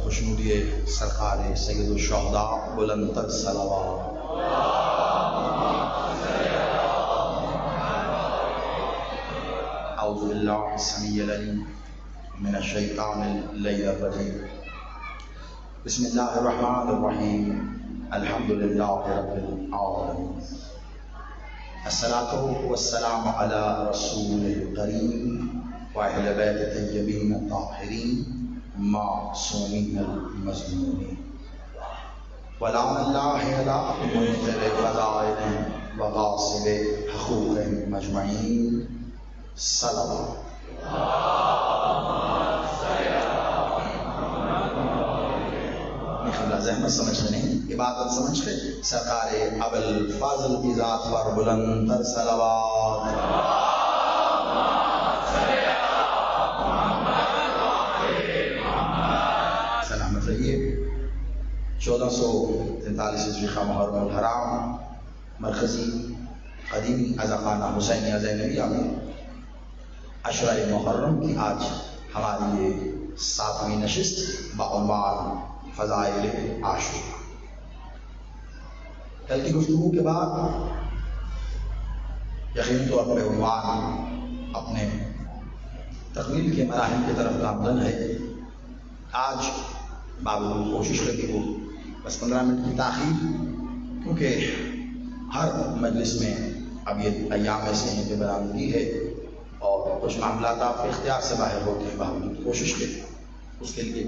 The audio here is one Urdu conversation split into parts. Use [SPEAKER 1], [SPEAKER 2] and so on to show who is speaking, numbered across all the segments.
[SPEAKER 1] خوشنودی سرکار سید الشہداء بلند تر صلوات. اعوذ باللہ السمیع العلیم من الشیطان اللعین الرجیم. بسم اللہ الرحمن الرحیم. الحمد للہ رب العالمین. الصلاۃ والسلام علی رسول الکریم واہل بیت طیبین الطاہرین معصومین المظلومین. ولعن اللہ علی منکر فضائل وغاصب حقوق مجمعین. صلوات. زحمت سمجھ کے نہیں، عبادت سمجھ کے سرکار ابوالفضل کی ذات پر بلند تر صلوات. سلامت رہیے. 1443 ہجری کا محرم الحرام مرکزی قدیمی عزاخانہ حسینیہ زینبیہ میں عشرہ محرم کی آج ہماری یہ 7ویں نشست بعنوان فضائل عاشورہ. کل کی گفتگو کے بعد یقینی طور پر عنوان اپنے تکمیل کے مراحل کی طرف گامزن ہے. آج بابل کوشش رہی ہو بس 15 منٹ کی تاخیر، کیونکہ ہر مجلس میں اب یہ ایام ایسے ہیں کہ برآمدگی ہے اور کچھ معاملات آپ کے اختیار سے باہر ہوتے ہیں. باوجود کوشش کے اس کے لیے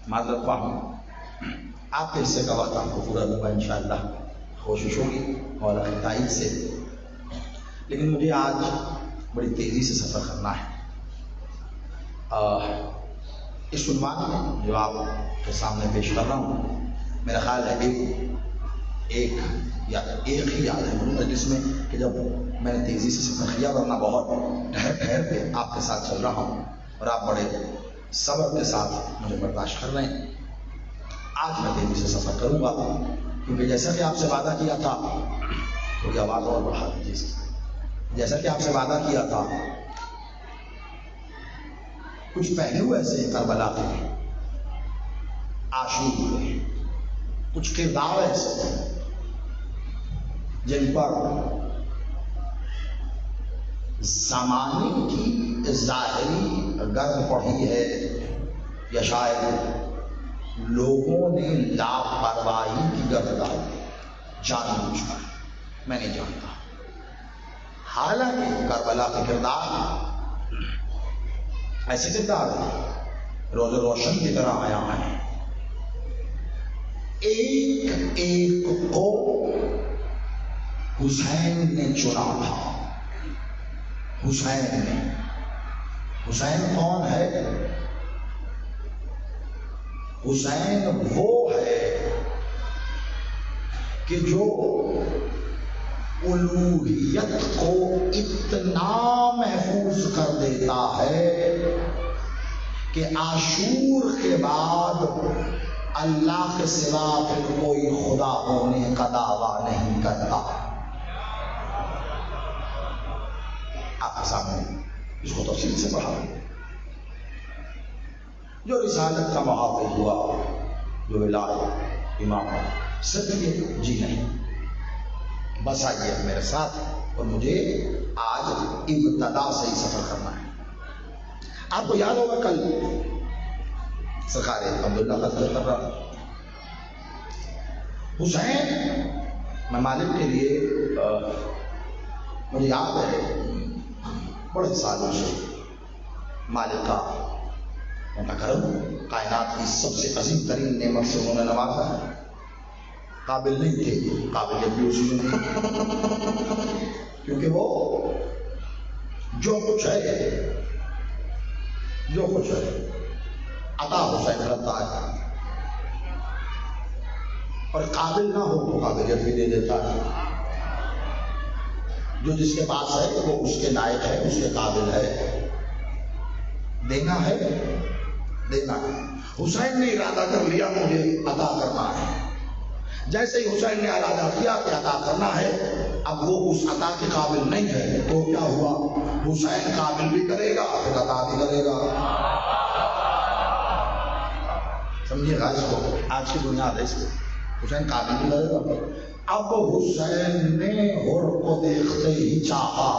[SPEAKER 1] معذرت خواہ ہوں. آپ کے حصے کا وقت آپ کو پورا دوں گا انشاءاللہ، کوشش ہوگی مولا کی تائید سے. لیکن مجھے آج بڑی تیزی سے سفر کرنا ہے. اس عنوان میں جو آپ کے سامنے پیش کر رہا ہوں، میرا خیال ہے ایک ہی یاد ہے مجھے جس میں کہ جب میں نے تیزی سے سفر کیا، ورنہ بہت ٹھہر کے آپ کے ساتھ چل رہا ہوں اور آپ بڑے صبر کے ساتھ مجھے برداشت کر رہے ہیں. آج میں تیزی سے سفر کروں گا کیونکہ جیسا کہ آپ سے وعدہ کیا تھا، تھوڑی آواز اور بڑھا دیجیے. جیسا کہ آپ سے وعدہ کیا تھا، کچھ پہلو ایسے کربلا کے عاشور کے، کچھ کردار ایسے جن پر زمانے کی ظاہری گرد پڑی ہے یا شاید لوگوں نے لاپرواہی کی گرد ڈالی جان بوجھ کر، میں نہیں جانتا. حالانکہ کربلا کے کردار ایسے کردار ہیں روز روشن کی طرح آیا ہے. ایک ایک کو حسین نے چنا تھا. حسین کون ہے؟ حسین وہ ہے کہ جو الوہیت کو اتنا محفوظ کر دیتا ہے کہ عاشور کے بعد اللہ کے سوا پھر کوئی خدا ہونے کا دعویٰ نہیں کرتا. آپ کے سامنے اس کو تفصیل سے پڑھا. جو رسالت کا محافظ ہوا، جو ولایت امام صرف یہ جی نہیں، بس آئیے میرے ساتھ اور مجھے آج ابتدا سے ہی سفر کرنا ہے. آپ کو یاد ہوگا کل سرکار عبداللہ کا ذکر کر رہا حسین ممالک کے لیے مجھے یاد ہے بڑے سالوں سے مالک کا کرم کائنات کی سب سے عظیم ترین نعمت سے انہوں نے نوازا ہے. قابل نہیں تھے، قابلیت بھی اسی میں نہیں، کیونکہ وہ جو کچھ ہے عطا حسین کرتا ہے، اور قابل نہ ہو تو قابلیت بھی دے دیتا ہے. جو جس کے پاس ہے وہ اس کے لائق ہے، اس کے قابل ہے. دینا ہے. حسین نے ارادہ کر لیا مجھے عطا کرنا ہے. جیسے ہی حسین نے ارادہ کیا کہ عطا کرنا ہے، اب وہ اس عطا کے قابل نہیں ہے تو کیا ہوا؟ حسین قابل بھی کرے گا پھر عطا بھی کرے گا. سمجھیے گا اس کو، آج کی بنیاد ہے اس کو. حسین قابل بھی لگے گا. اب حسین نے ہر کو دیکھتے ہی چاہا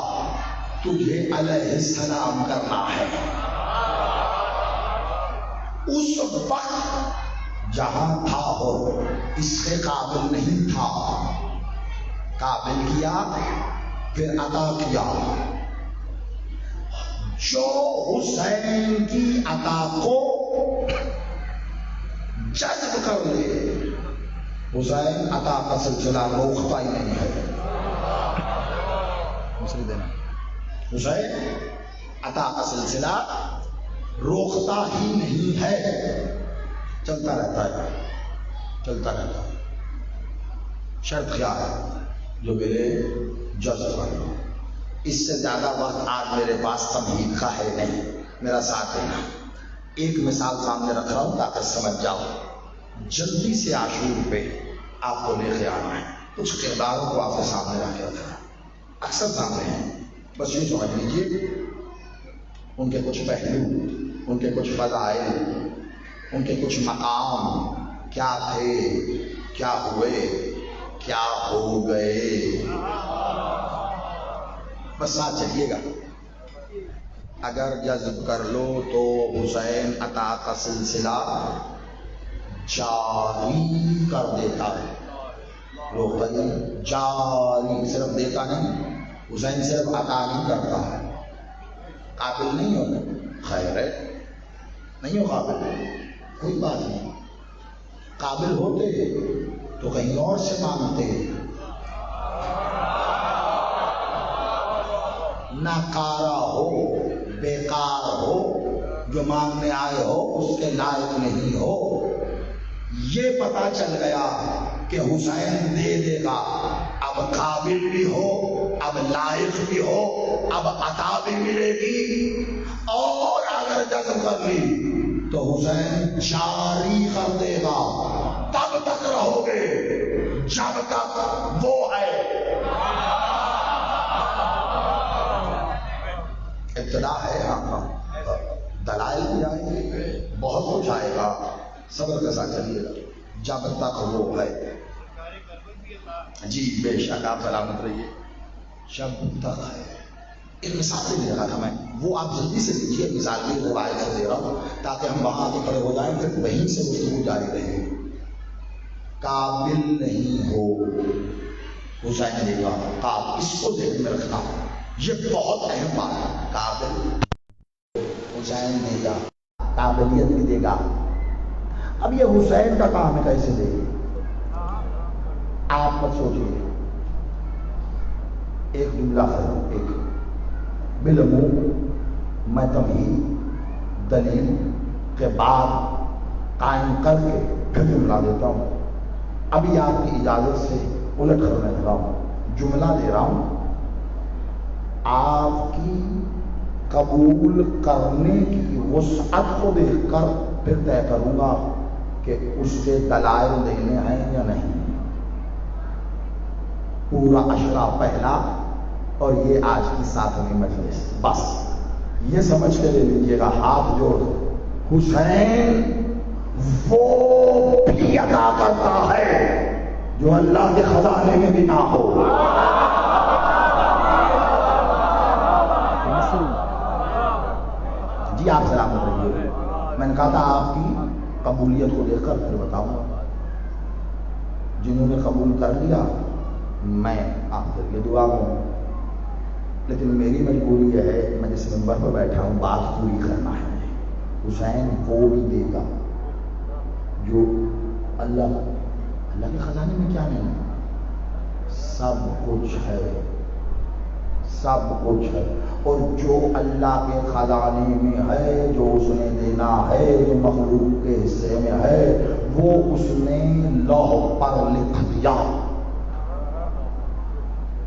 [SPEAKER 1] تجھے علیہ السلام کرنا ہے. اس وقت جہاں تھا ہر اس کے قابل نہیں تھا، قابل کیا پھر عطا کیا. جو حسین کی عطا کو جذب کر لے، حسین عطا کا سلسلہ روکتا ہی نہیں ہے. حسین عطا کا سلسلہ روکتا ہی نہیں ہے، چلتا رہتا ہے، چلتا رہتا ہے. شرط کیا ہے؟ جو ملے جذب کر لو. اس سے زیادہ وقت آج میرے پاس تمہید کا ہے نہیں، میرا ساتھ دینا. ایک مثال سامنے رکھ رہا ہوں تاکہ سمجھ جاؤ. جلدی سے عاشور پہ آپ کو لے کے آنا ہے. کچھ کرداروں کو آپ کے سامنے رکھ کے رکھنا، اکثر سامنے ہیں، بس یوں سمجھ لیجیے ان کے کچھ پہلو، ان کے کچھ فضائل، ان کے کچھ مقام کیا تھے، کیا ہوئے، کیا ہو گئے. بس ساتھ چلیے گا. اگر جذب کر لو تو حسین عطا کا سلسلہ جاری کر دیتا ہے. لوگ جاری صرف دیتا نہیں، حسین صرف عطا نہیں کرتا ہے. قابل نہیں ہو، خیر ہے، نہیں ہو قابل، کوئی بات نہیں. قابل ہوتے تو کہیں اور سے مانگتے. ناکارہ ہو، بیکار ہو، جو مانگنے آئے ہو اس کے لائق نہیں ہو. یہ پتا چل گیا کہ حسین دے دے گا. اب قابل بھی ہو، اب لائق بھی ہو، اب عطا بھی ملے گی. اور اگر جذب کر لی تو حسین جاری کر دے گا. تب تک رہو گے جب تک وہ ہے. ابتدا ہے، ہاں دلائل بھی آئیں گے، بہت کچھ آئے گا، صبر کے ساتھ چلیے گا جب تک وہ ہے. جی بے شک آپ سلامت رہیے. جب تک ہے. ایک مثال سے دے رہا تھا میں، وہ آپ جلدی سے لیجیے. مثال کی روایت سے دے رہا ہوں تاکہ ہم وہاں آگے کھڑے ہو جائیں، پھر وہیں سے گفتگو جاری رہے. قابل نہیں ہو حسین دے گا. قابل، اس کو ذہن میں رکھنا، یہ بہت اہم بات ہے. قابل حسین دے گا، قابلیت بھی دے گا. اب یہ حسین کا کام ہے کیسے دے گا. آپ مت سوچیے. ایک جملہ ہے، ایک بالعموم میں تمہید دلیل کے بعد قائم کر کے پھر جملہ دیتا ہوں. ابھی آپ کی اجازت سے الٹ کرنے لگا ہوں. جملہ دے رہا ہوں، آپ کی قبول کرنے کی وسعت کو دیکھ کر پھر طے کروں گا کہ اس کے دلائل دینے ہیں یا نہیں. پورا اشرا پہلا اور یہ آج کی 7ویں مجلس. بس یہ سمجھ کے لے لیجیے گا، ہاتھ جوڑ. حسین وہ بھی عطا کرتا ہے جو اللہ کے خزانے میں بھی نہ ہو. جی آپ سلامت رہیے. میں نے کہا تھا آپ کی قبولیت کو دیکھ کر پھر بتاؤں گا. جنہوں نے قبول کر لیا میں آپ کے لیے دعا ہوں، لیکن میری مجبوری یہ ہے میں جس ممبر پر بیٹھا ہوں بات پوری کرنا ہے. حسین وہ بھی دے گا جو اللہ کے خزانے میں کیا نہیں ہے، سب کچھ ہے، سب کچھ ہے. اور جو اللہ کے خزانے میں ہے، جو اس نے دینا ہے، جو مخلوق کے حصے میں ہے، وہ اس نے لوح پر لکھ دیا.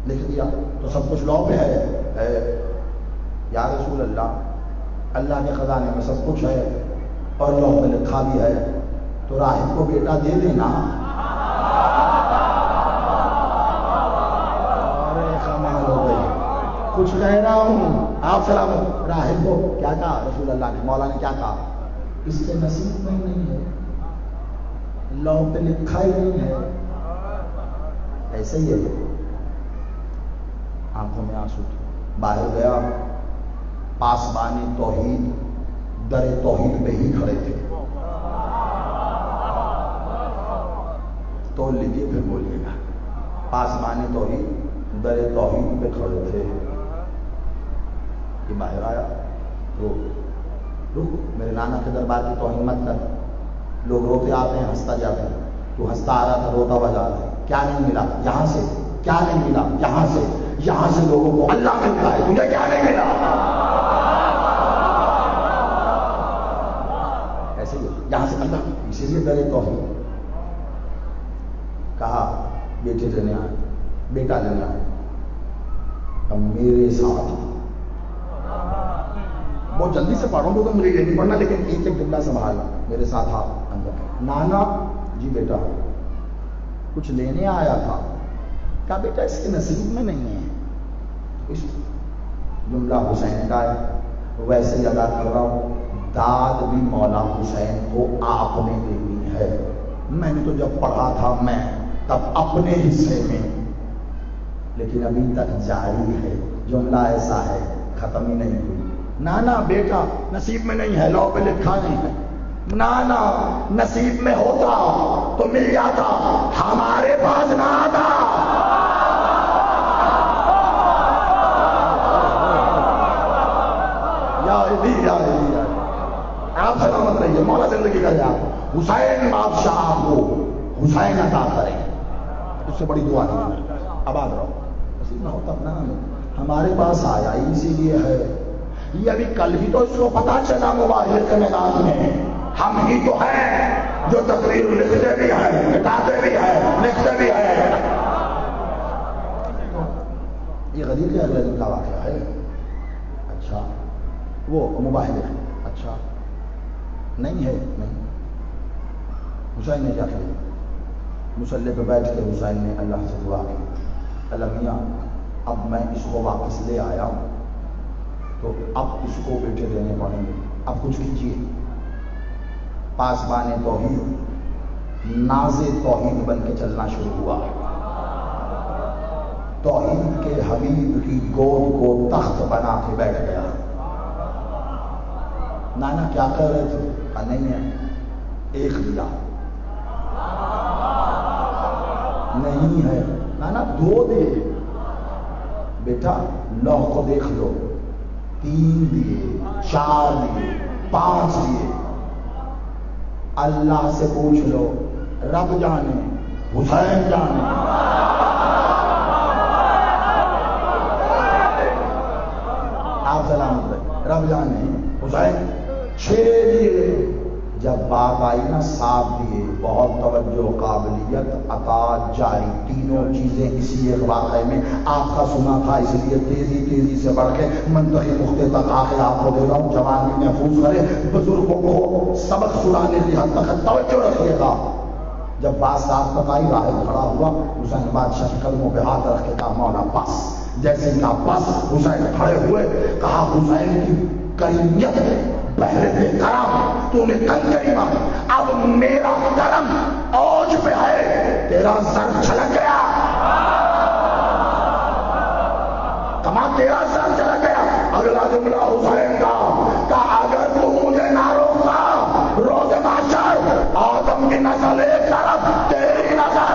[SPEAKER 1] لکھ دیا تو سب کچھ لوح پہ ہے. یا رسول اللہ کے خزانے میں سب کچھ ہے اور لوح پہ لکھا بھی ہے، تو راہب کو بیٹا دے دینا. کچھ کہہ رہا ہوں، آپ سلامت. راہب کو کیا کہا رسول اللہ نے، مولا نے کیا کہا، اس کے نصیب میں نہیں ہے. لوح پہ لکھا ہی نہیں ہے. ایسے ہی ہے. آنکھوں میں آنسو تھے. باہر گیا, پاسبان توحید در توحید پہ ہی کھڑے تھے. تو لیجیے پھر بولیے گا. پاسبان توحید در توحید پہ کھڑے تھے. یہ باہر آیا. رک میرے نانا کے دربار کی توہین مت کر. لوگ روتے آتے ہیں, ہنستا جاتے ہیں. تو ہنستا آ رہا تھا, روتا ہوا جا رہا ہے. کیا نہیں ملا یہاں سے؟ کیا نہیں ملا یہاں سے؟ یہاں سے لوگوں کو اللہ ملتا ہے, تجھے کیا نہیں ملا؟ ایسے ہی یہاں سے اللہ, اسی لیے ڈرے توحید. کہا بیٹے لینے آئے, بیٹا لینے آئے. اب میرے ساتھ بہت جلدی سے پڑھوں گا, مجھے یہ نہیں پڑھنا, لیکن ایک ایک جملہ سنبھالنا. میرے ساتھ آپ اندر. نانا جی بیٹا کچھ لینے آیا تھا. کہا بیٹا اس کے نصیب میں نہیں ہے. اس جملہ حسین کا ہے, ویسے ہی ادا کر رہا ہوں. داد بھی مولا حسین کو آپ نے دینی ہے. میں نے تو جب پڑھا تھا میں تب اپنے حصے میں, لیکن ابھی تک جاری ہے. جملہ ایسا ہے ختم ہی نہیں ہوئی. نانا بیٹا نصیب میں نہیں ہے, لو پہ لکھا نہیں ہے. نانا نصیب میں ہوتا تو مل جاتا, ہمارے پاس نہ آتا. آپ سلامت رہیے, مولا زندگی کا یاد. حسین بادشاہ کو حسین عطا کرے, اس سے بڑی دعا نہیں. آباد رہو. نصیب نہ ہوتا اپنا ہمارے پاس آیا, اسی لیے ہے. یہ ابھی کل ہی تو اس کو پتا چلا مباہر کے میدان میں, ہم ہی تو ہیں جو تقریر لکھتے بھی ہیں, مٹاتے بھی ہیں, لکھتے بھی ہیں. یہ غدیر کے اگلے دن کا واقعہ ہے. اچھا وہ مباہر ہے. اچھا نہیں ہے, نہیں. حسین نے کیا کیا؟ مصلی پہ بیٹھ کے حسین نے اللہ سے دعا کی, اللہ میاں اب میں اس کو واپس لے آیا ہوں, تو اب اس کو بیٹے دینے پڑیں گے, اب کچھ کیجیے. پاسبان توحید ناز توحید بن کے چلنا شروع ہوا. توحید کے حبیب کی گود کو تخت بنا کے بیٹھ گیا. نانا کیا کہہ رہے تھے؟ نہیں ہے. ایک دیا نہیں ہے. نانا دو دے. بیٹا لوح کو دیکھ لو, 3 دیے, 4 دیے, 5 دیے. اللہ سے پوچھ لو, رب جانے, حسین جانے. آپ سلامت رہے. رب جانے, حسین 6 دیے. جب بات آئی نا 7 دیے. بہت توجہ, قابلیت, عطا, جاری, تینوں چیزیں اسی ایک واقعے میں. آپ کا سنا تھا اس لیے تیزی سے بڑھ کے منطقی نقطے تک آ کے آپ کو دے رہا ہوں. جوان بھی محفوظ کرے, بزرگوں کو سبق سنانے کی حد تک توجہ رکھیے گا. جب بات ساتھ تک آئی, راہب کھڑا ہوا, حسین بادشاہ کے قدموں پہ ہاتھ رکھ کے کہا مولا بس. جیسے ہی کہا بس, حسین کھڑے ہوئے. کہا حسین کی کریمیت بہرے کرم تو نے کنکری ماری. اب میرا کرم اوج پہ ہے, تیرا سر چھلک گیا. کما تیرا سر چھلک گیا. اگلا جملہ حسین کا اگر تو مجھے نہ روکتا روز محشر آدم کی نسل ایک طرف, تیری نسل.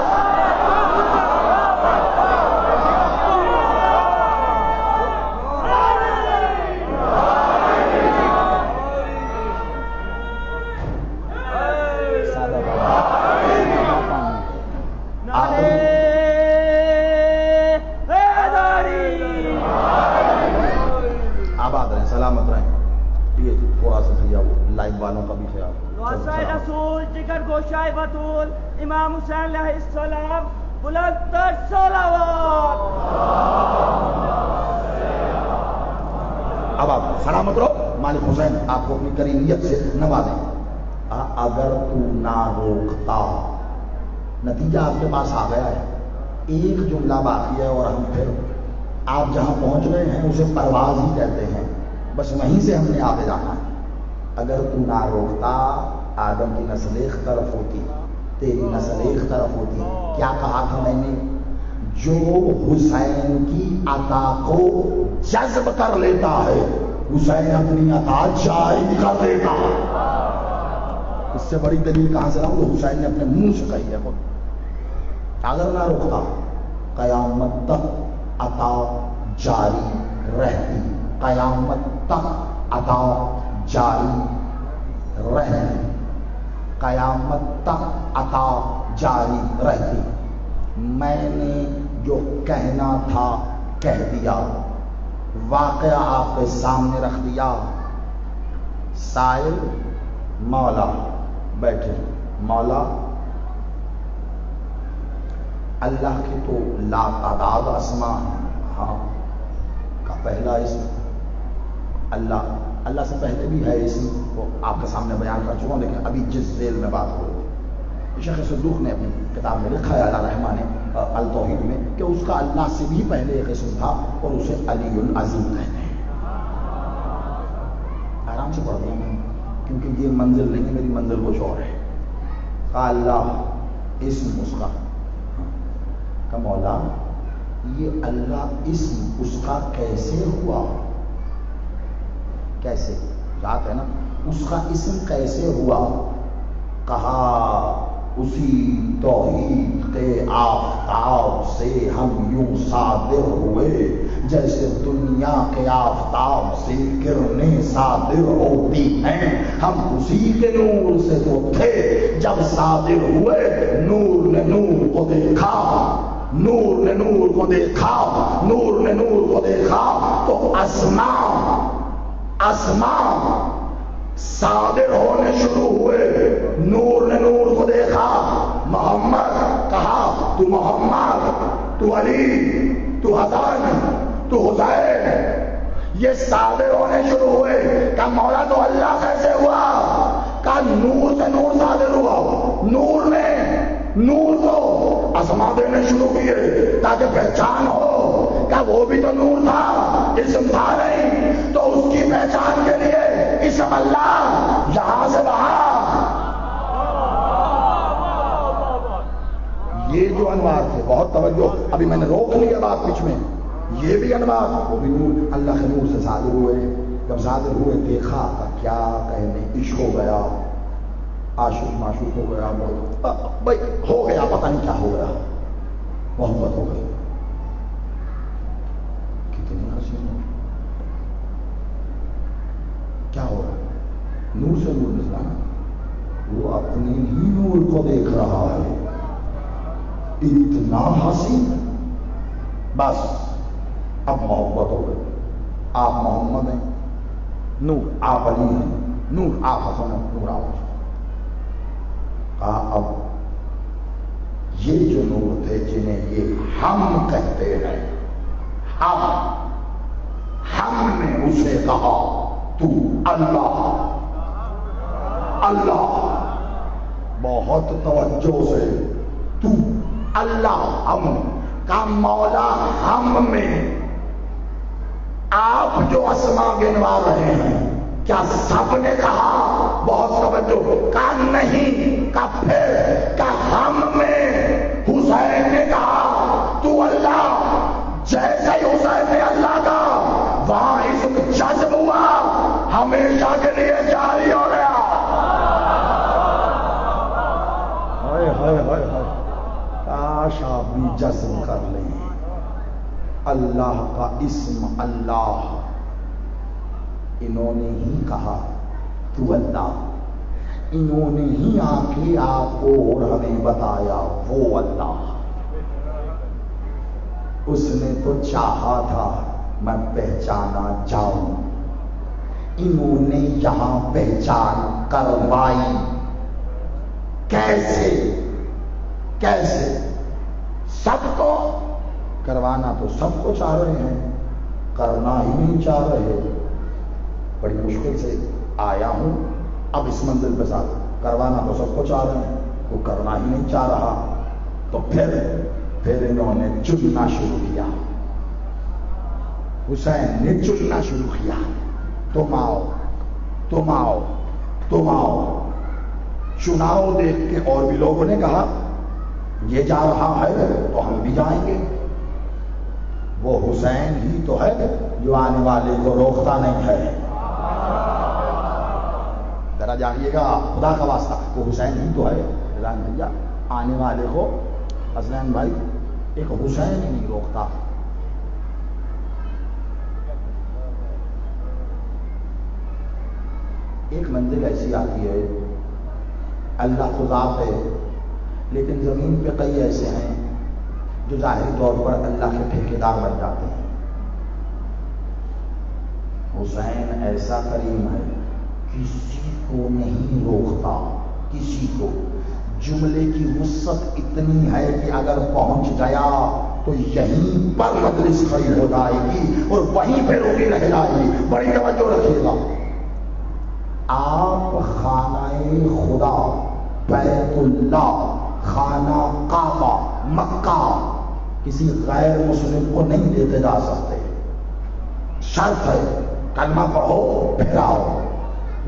[SPEAKER 1] سلامت رہیں. یہ تھوڑا سا خیال لائف والوں کا بھی خیال.
[SPEAKER 2] واسطۂ رسول جگر گوشائے بطول امام حسین علیہ السلام, بلند تر صلوات.
[SPEAKER 1] اب آپ سلامت رہو. مالک حسین آپ کو اپنی کریمیت سے نوازیں. اگر تو نہ روکتا, نتیجہ آپ کے پاس آ گیا ہے. ایک جملہ باقی ہے اور ہم پھر آپ جہاں پہنچ گئے ہیں اسے پرواز ہی کہتے ہیں, بس وہیں سے ہم نے آگے جانا ہے. اگر تو نہ روکتا آدم کی نسل ایک طرف ہوتی, تیری نسل ایک طرف ہوتی. کیا کہا تھا میں نے؟ جو حسین کی عطا کو جذب کر لیتا ہے حسین اپنی عطا جاری کر دیتا ہے. اس سے بڑی دلیل کہاں سے لاؤں؟ تو حسین نے اپنے منہ سے کہی ہے خود. اگر نہ روکتا قیامت تک عطا جاری رہتی، قیامت تک عطا جاری رہتی، قیامت تک عطا جاری رہتی. میں نے جو کہنا تھا کہہ دیا، واقعہ آپ کے سامنے رکھ دیا. سائل مولا بیٹھے. مولا اللہ کی تو لا تعداد اسماء ہیں. ہاں کا پہلا اسم اللہ. اللہ سے پہلے بھی ہے اسم، وہ آپ کے سامنے بیان کر چکا ہوں، لیکن ابھی جس ذیل میں بات ہو رہی ہے، شیخ صدوق نے اپنی کتاب میں لکھا ہے علی رحمٰن نے التوحید میں کہ اس کا اللہ سے بھی پہلے ایک اسم تھا اور اسے علی العظیم کہتے ہیں. آرام سے پڑھ دوں میں کیونکہ یہ منزل نہیں ہے، میری منزل کچھ اور ہے. اللہ اسم اس کا کہ مولا یہ اللہ اسم اس کا کیسے ہوا؟ کیسے ذات ہے نا، اس کا اسم کیسے ہوا؟ کہا اسی توحید کے آفتاب سے ہم یوں صادر ہوئے جیسے دنیا کے آفتاب سے کرنیں صادر ہوتی ہیں. ہم اسی کے نور سے تو تھے، جب صادر ہوئے نور نے نور کو دیکھا، نور نے نور کو دیکھا، نور نے نور کو دیکھا تو اسماء صادر ہونے شروع ہوئے. نور نے نور کو دیکھا، محمد کہا تو محمد، تو علی، تو حسن، تو حسین، یہ صادر ہونے شروع ہوئے. کہ مولا تو اللہ کیسے ہوا؟ کہ نور سے نور صادر ہوا. نور نے نور کو اسما دینے شروع کیے تاکہ پہچان ہو کہ وہ بھی تو نور تھا، اسم تھا نہیں. تو اس کی پہچان کے لیے اسم اللہ یہاں سے وہاں. یہ جو انوار تھے، بہت توجہ، ابھی میں نے روک لیا بات بیچ میں. یہ بھی انوار، وہ بھی نور، اللہ کے نور سے صادر ہوئے. جب صادر ہوئے دیکھا کہ کیا کہنے، عشق ہو گیا، عاشق معشوق ہو گیا، بھائی ہو گیا، پتہ نہیں کیا ہو گیا، محبت ہو گئی. کتنی حسین ہو، کیا ہو رہا؟ نور سے نور نکلا، وہ اپنے ہی نور کو دیکھ رہا ہے. اتنا حسین، بس اب محبت ہو گئی. آپ محمد ہیں، نور آپ علی ہیں، نور آپ حسن ہیں، نور آپ حسن. اب یہ جو نور تھے جنہیں یہ ہم کہتے ہیں، ہم نے اسے کہا تو اللہ. اللہ بہت توجہ سے، تو اللہ، ہم کا مولا. ہم میں آپ جو اسما گنوا رہے ہیں، کیا سب نے کہا؟ بہت توجہ. کا نہیں، کا پھر کا ہم میں حسین نے کہا تو اللہ. جیسے ہی حسین نے اللہ کا، وہاں اسم جذب ہوا، ہمیشہ کے لیے جاری ہو گیا. ہائے ہائے ہائے ہائے، کاش آپ بھی جذب کر لیں. اللہ کا اسم اللہ، انہوں نے ہی کہا تو اللہ، انہوں نے ہی آ کے آپ کو اور ہمیں بتایا وہ اللہ. اس نے تو چاہا تھا میں پہچانا جاؤں، انہوں نے یہاں پہچان کروائی. کیسے کیسے؟ سب کو کروانا تو سب کو چاہ رہے ہیں، کرنا ہی نہیں چاہ رہے. بڑی مشکل سے آیا ہوں اب اس منزل پہ ساتھ. کروانا تو سب کو چاہ رہے ہیں، وہ کرنا ہی نہیں چاہ رہا. تو پھر انہوں نے چننا شروع کیا. حسین نے چننا شروع کیا. تم آؤ، تم آؤ، تم آؤ. چناؤ دیکھ کے اور بھی لوگوں نے کہا یہ جا رہا ہے تو ہم بھی جائیں گے. وہ حسین ہی تو ہے جو آنے والے کو روکتا نہیں ہے. ذرا جانیے گا خدا کا واسطہ, وہ حسین ہی تو ہے رضوان بھیا آنے والے کو. حسین بھائی ایک حسین ہی نہیں روکتا. ایک منزل ایسی آتی ہے, اللہ تو ذات ہے لیکن زمین پہ کئی ایسے ہیں جو ظاہری طور پر اللہ کے ٹھیکیدار بن جاتے ہیں. حسین ایسا کریم ہے, کسی کو نہیں روکتا, کسی کو. جملے کی وسعت اتنی ہے کہ اگر پہنچ گیا تو یہیں پر مجلس کھڑی ہو جائے گی اور وہیں پہ روکی رہ جائے گی. بڑی توجہ رکھیے گا. آپ خانہ خدا, بیت اللہ, خانہ کعبہ, مکہ کسی غیر مسلم کو نہیں دیتے جا سکتے. شرط ہے کلمہ پڑھو پھر آؤ.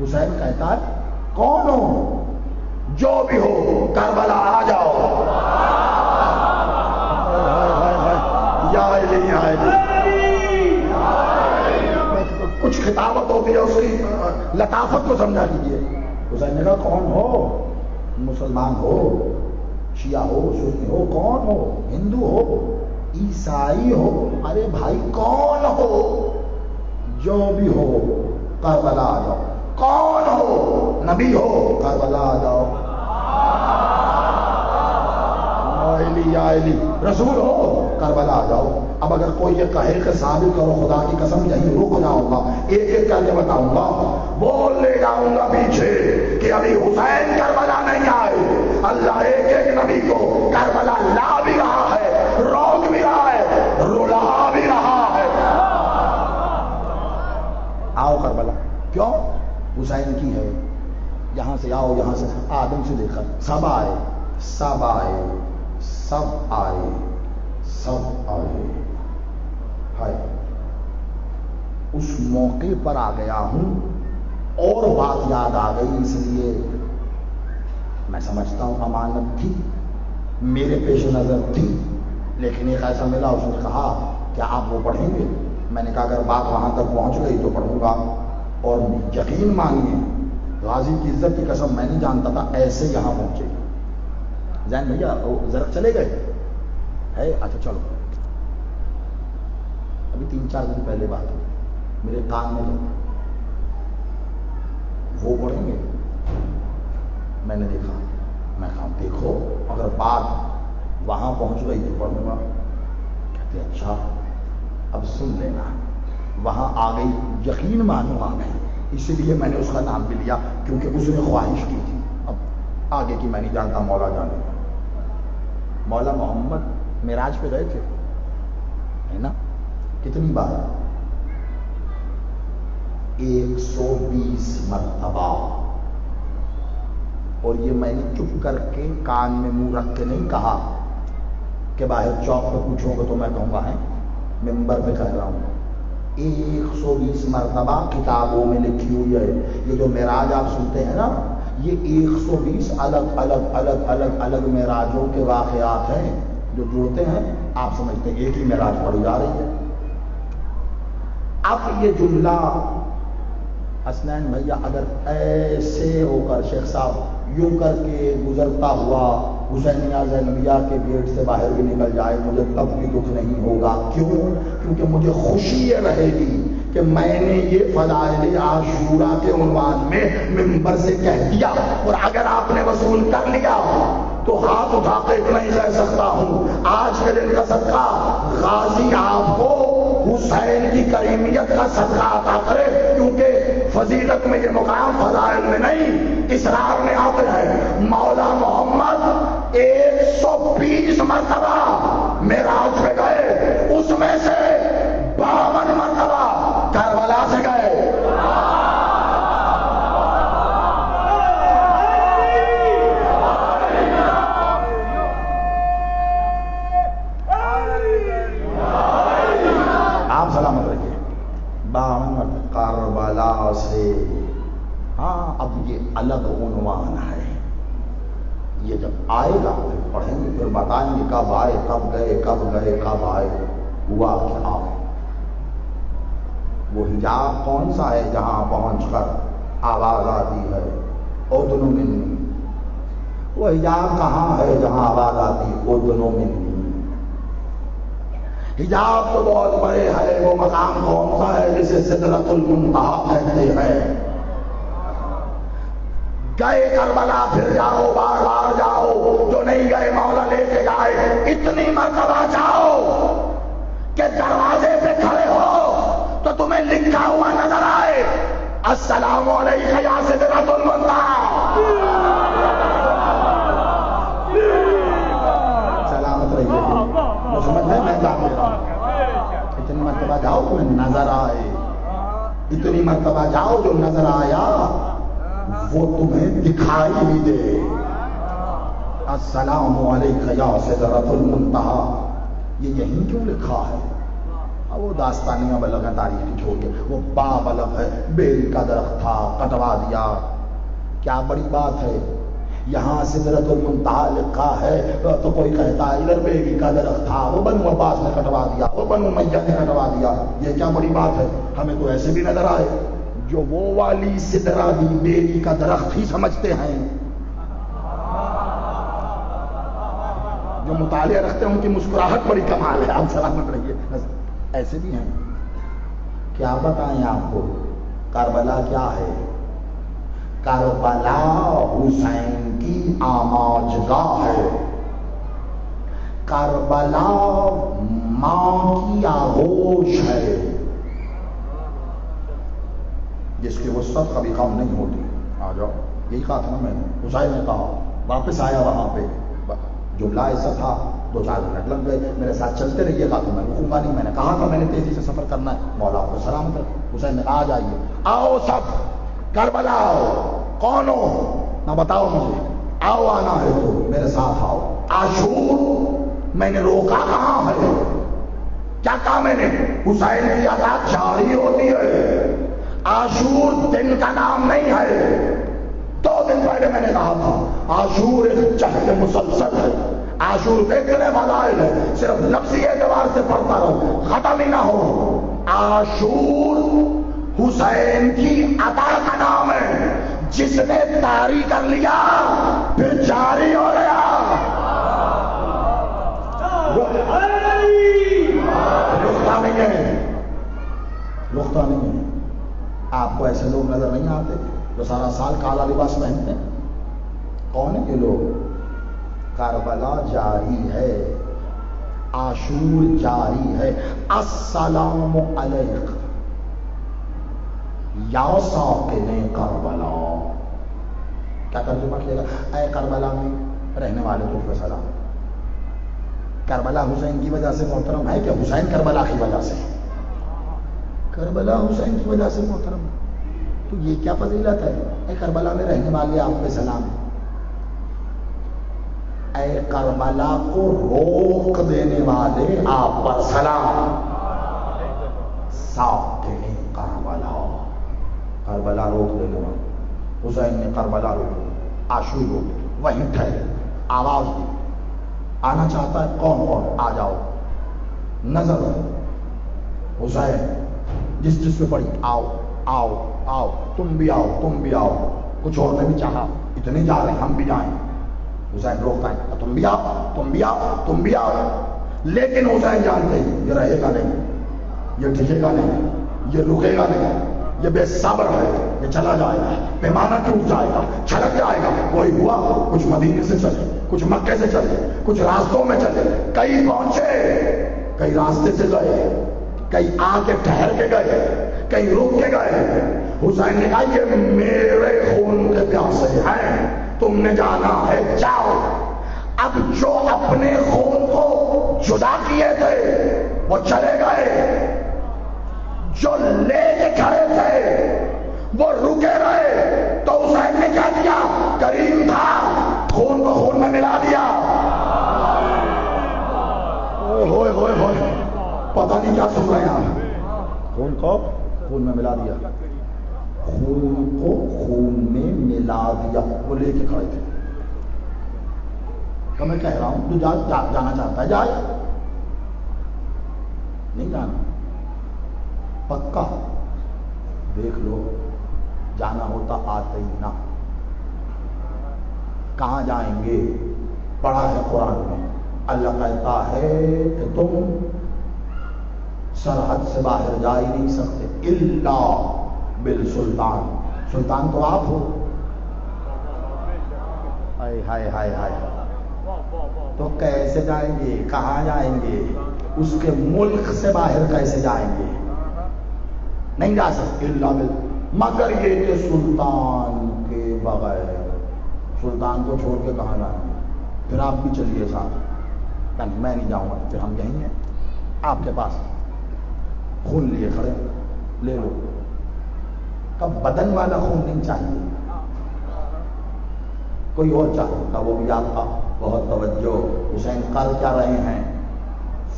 [SPEAKER 1] حسین کہتا ہے کون ہو, جو بھی ہو کربلا آ جاؤ. یا علی یا علی. کچھ خطابت ہوتی ہے اس کی لطافت کو سمجھا دیجیے. حسین نے کہا کون ہو, مسلمان ہو, شیعہ ہو, سنی ہو, کون ہو, ہندو ہو, عیسائی ہو, ارے بھائی کون ہو, جو بھی ہو کربلا آ جاؤ. کون ہو, نبی ہو, کربلا آ جاؤ. یا علی, رسول ہو, کربلا آ جاؤ. اب اگر کوئی یہ کہے کہ ثابت کرو خدا کی قسم یہیں رک جاؤں گا, ایک ایک کر کے بتاؤں گا, بول لے جاؤں گا پیچھے کہ ابھی حسین کربلا نہیں آئے. اللہ ایک ایک نبی کو کربلا لا بھی رہا ہے, روک بھی رہا ہے, رلا بھی رہا ہے. آؤ کربلا. کیوں؟ حسین کی ہے. یہاں سے آؤ, یہاں سے آدم سے لے کر سب آئے, سب آئے, سب آئے, سب آئے. ہائے, اس موقع پر آ گیا ہوں اور بات یاد آ گئی, اس لیے میں سمجھتا ہوں امانت تھی, میرے پیش نظر تھی, لیکن ایک ایسا ملا, اس نے کہا کیا آپ وہ پڑھیں گے؟ میں نے کہا اگر بات وہاں تک پہنچ گئی تو پڑھوں گا. اور یقین مانیے غازی کی عزت کی قسم میں نہیں جانتا تھا ایسے یہاں پہنچے. زین بھیا ذرا چلے گئے ہے؟ اچھا چلو, ابھی 3-4 دن پہلے بات ہوئی, میرے کان میں لگا وہ پڑھیں گے. میں نے دیکھا, میں کہا دیکھو اگر بات وہاں پہنچ گئی تو پڑھوں گا. کہتے اچھا اب سن لینا. وہاں آ گئی, یقین مانو آ گئی, اسی لیے میں نے اس کا نام بھی لیا کیونکہ اس نے خواہش کی تھی. اب آگے کی میں نہیں جانتا, مولا جانے. مولا محمد معراج پہ گئے تھے ہے نا, کتنی بار؟ 120 مرتبہ. اور یہ میں نے چپ کر کے کان میں منہ رکھ کے نہیں کہا کہ باہر چوک پہ پوچھو گے تو میں کہوں گا ہے, ممبر پہ کہہ رہا ہوں. 120 مرتبہ کتابوں میں لکھی ہوئی ہے. یہ جو معراج آپ سنتے ہیں نا, یہ 120 الگ الگ الگ الگ الگ معراجوں کے واقعات ہیں جو جوڑتے ہیں. آپ سمجھتے ہیں ایک ہی معراج پڑھی جا رہی ہے. اب یہ جملہ حسنین بھیا اگر ایسے ہو کر شیخ صاحب یوں کر کے گزرتا ہوا حسینیہ زینبیہ کے گیٹ سے باہر بھی نکل جائے, مجھے تب بھی دکھ نہیں ہوگا. کیوں؟ کیونکہ مجھے خوشی یہ رہے گی کہ میں نے یہ فضائل عاشورہ کے عنوان میں ممبر سے کہہ دیا, اور اگر آپ نے وصول کر لیا تو ہاتھ اٹھا کے اتنا ہی کہہ سکتا ہوں آج کے دن کا صدقہ غازی آپ کو حسین کی کریمیت کا صدقہ عطا کرے. کیونکہ فضیلت میں یہ مقام فضائل میں نہیں, اسرار میں آتے ہیں. مولا محمد 120 مرتبہ معراج پہ گئے, اس میں سے 52 مرتبہ کربلا سے گئے. آپ سلامت رکھیے. 52 مرتبہ کربلا سے. ہاں اب یہ الگ عنوان ہے, یہ جب آئے گا پھر پڑھیں گے، پھر بتائیں گے کب آئے، کب گئے، کب گئے، کب آئے، ہوا کیا۔ وہ حجاب کون سا ہے جہاں پہنچ کر آواز آتی ہے اذن منی؟ وہ حجاب کہاں ہے جہاں آواز آتی اذن منی؟ حجاب تو بہت بڑے ہے، وہ مقام کون سا ہے جسے سدرۃ المنتہا کہتے ہیں؟ گئے کربلا پھر جاؤ، بار بار جاؤ، جو نہیں گئے مولا لے کے جائے، اتنی مرتبہ جاؤ کہ دروازے پہ کھڑے ہو تو تمہیں لکھا ہوا نظر آئے السلام علیکم یا سدرۃ المنتہا۔ سلامت رہیے، وہ سمجھ میں جان دے رہا ہوں۔ اتنی مرتبہ جاؤ تمہیں نظر آئے، اتنی مرتبہ جاؤ جو نظر آیا وہ تمہیں دکھائی بھی دے۔ السلام علیکم یا سدرۃ المنتہا، یہ یہیں کیوں لکھا ہے؟ وہ داستانیاں بلغ ہیں، تاریخی چھوڑیے، وہ بابلغ ہے، بیل کا درخت تھا کٹوا دیا، کیا بڑی بات ہے؟ یہاں سدرۃ المنتہا لکھا ہے تو کوئی کہتا ہے ادھر بیل کا درخت تھا، وہ بنو عباس نے کٹوا دیا، وہ بنو امیہ نے کٹوا دیا، یہ کیا بڑی بات ہے؟ ہمیں تو ایسے بھی نظر آئے جو وہ والی سدرہ بھی بیری کا درخت ہی سمجھتے ہیں، جو مطالعہ رکھتے ہیں ان کی مسکراہٹ بڑی کمال ہے، آپ سلامت رہیے۔ ایسے بھی ہیں، کیا بتائیں آپ کو؟ کربلا کیا ہے؟ کربلا حسین کی آماج گاہ ہے، کربلا ماں کی آغوش ہے جس کی وسعت کبھی کم نہیں ہوتی۔ آ جاؤ، یہی کہا تھا نا میں نے، حسین نے کہا، واپس آیا وہاں پہ، جملہ ایسا تھا 2-4 منٹ لگ گئے، میرے ساتھ چلتے رہیے گا تو میں رکوں گا نہیں، میں نے کہا تھا میں نے تیزی سے سفر کرنا ہے، مولا آپ کو سلامت رکھے۔ حسین نے کہا آ جائیے، آؤ سب کربلا آؤ، کون ہو نہ بتاؤ مجھے، آؤ آنا ہے تو میرے ساتھ آؤ۔ عاشور میں نے روکا کہاں ہے؟ کیا کہا میں نے؟ حسین کی عطا جاری ہوتی ہے، عاشور دن کا نام نہیں ہے۔ 2 دن پہلے میں نے کہا تھا عاشور ایک جہد مسلسل ہے، عاشور دیکھنے فضائل ہے، صرف لفظی اعتبار سے پڑھتا رہو، ختم ہی نہ ہو۔ عاشور حسین کی عطا کا نام ہے، جس نے طاری کر لیا پھر جاری ہو گیا۔ رکتا نہیں ہے، رکتا نہیں ہے۔ آپ کو ایسے لوگ نظر نہیں آتے جو سارا سال کالا لباس پہنتے ہیں؟ کون ہیں یہ لوگ؟ کربلا جاری ہے، عاشور جاری ہے۔ السلام علیک یا ساکن کربلا، کیا ترجمہ کیے گا؟ اے کربلا میں رہنے والے تجھ پہ سلام۔ کربلا حسین کی وجہ سے محترم ہے کہ حسین کربلا کی وجہ سے؟ کربلا حسین کی وجہ سے محترم، تو یہ کیا فضیلت ہے؟ اے کربلا میں رہنے والے آپ پہ سلام، اے کربلا کو روک دینے والے آپ پر سلام۔ ساکن کربلا، کربلا روک دینے والے، حسین نے کربلا روک، عاشور روک، وہیں ٹھہرے، آواز دی، آنا چاہتا ہے کون کون آ جاؤ، نظر حسین جس جس پہ پڑی آؤ آؤ آؤ، تم بھی آؤ تم بھی آؤ، کچھ اور نے بھی چاہا اتنے جا رہے ہم بھی جائیں، حسین روکتا ہے تم بھی آؤ تم بھی آؤ تم بھی آؤ، لیکن حسین جانتے ہیں یہ رہے گا نہیں، یہ ٹھکے گا نہیں، یہ رکے گا نہیں، یہ بے صبر ہے، یہ چلا جائے گا، پیمانہ ٹوٹ جائے گا، چھلک جائے گا۔ وہی ہوا، کچھ مدینے سے چلے، کچھ مکے سے چلے، کچھ راستوں میں چلے، کئی پہنچے، کئی راستے سے گئے، کئی آ کے ٹھہر کے گئے، کئی رک کے گئے۔ حسین نے کہا یہ میرے خون کے پیاسے ہیں، تم نے جانا ہے جاؤ۔ اب جو اپنے خون کو جدا کیے تھے وہ چلے گئے، جو لے کے کھڑے تھے وہ رکے رہے، تو حسین نے کیا کیا؟ کریم تھا، خون کو خون میں ملا دیا۔ ہوئے ہوئے ہوئے، پتہ نہیں کیا سن رہے ہیں آپ، خون کو خون میں ملا دیا، خون کو خون میں ملا دیا، وہ لے کے کھڑے تھے۔ تو میں کہہ رہا ہوں تو جانا چاہتا ہے جائے، نہیں جانا پکا دیکھ لو، جانا ہوتا آتے ہی نہ، کہاں جائیں گے؟ پڑھا ہے قرآن میں، اللہ کہتا ہے کہ تم سرحد سے باہر جا ہی نہیں سکتے الا بالسلطان، سلطان تو آپ ہو، ہائے ہائے ہائے ہائے، تو کیسے جائیں گے؟ کہاں جائیں گے؟ اس کے ملک سے باہر کیسے جائیں گے؟ نہیں جا سکتے الا مگر یہ کہ سلطان کے بغیر، سلطان کو چھوڑ کے کہاں جائیں گے؟ پھر آپ بھی چلیے ساتھ، میں نہیں جاؤں گا، پھر ہم یہیں ہیں آپ کے پاس، خون لیے کھڑے، لے لو، کب بدن والا خون نہیں چاہیے، کوئی اور چاہتا وہ بھی آپ کا بہت توجہ۔ حسین کر کیا رہے ہیں؟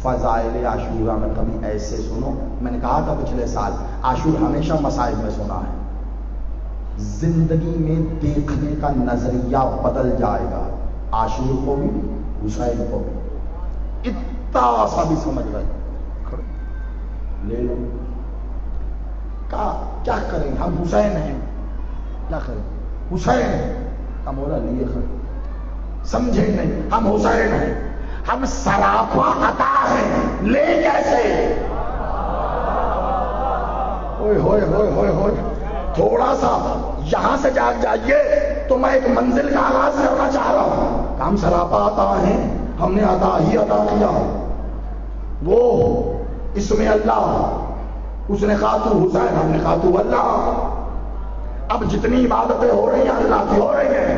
[SPEAKER 1] فضائل عاشورہ میں کبھی ایسے سنو، میں نے کہا تھا پچھلے سال عاشور ہمیشہ مصائب میں سنا ہے، زندگی میں دیکھنے کا نظریہ بدل جائے گا، عاشور کو بھی حسین کو بھی، اتنا سا بھی سمجھ گئے، لے لو، کیا کریں ہم حسین ہیں، کیا کریں حسین ہیں، ہم بولا لیے کھڑے، سمجھے نہیں ہم حسین ہیں، ہم سراپا عطا ہیں، لے کیسے؟ ہوئے ہوئے ہوئے ہوئے ہوئے، تھوڑا سا یہاں سے جاگ جائیے تو میں ایک منزل کا آغاز کرنا چاہ رہا ہوں، ہم سراپا عطا ہیں، ہم نے عطا ہی عطا کیا، وہ اس میں اللہ، اس نے کہا تو حسین، ہم نے کہا تو اللہ، اب جتنی عبادتیں ہو رہی ہیں اللہ کی ہو رہی ہیں،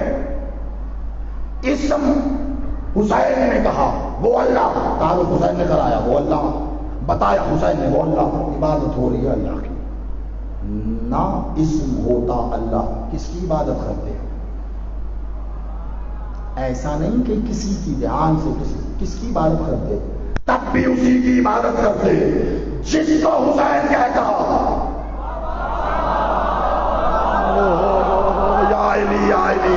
[SPEAKER 1] اسم حسین نے کہا وہ اللہ، تعارف حسین نے کرایا وہ اللہ، بتایا حسین نے وہ اللہ، عبادت ہو رہی ہے اللہ کی، نہ اسم ہوتا اللہ، کس کی عبادت کرتے ہیں؟ ایسا نہیں کہ کسی کی دھیان سے کس کی عبادت کرتے، تب بھی اسی کی عبادت کرتے جس کو حسین کہتا، یا علی یا علی،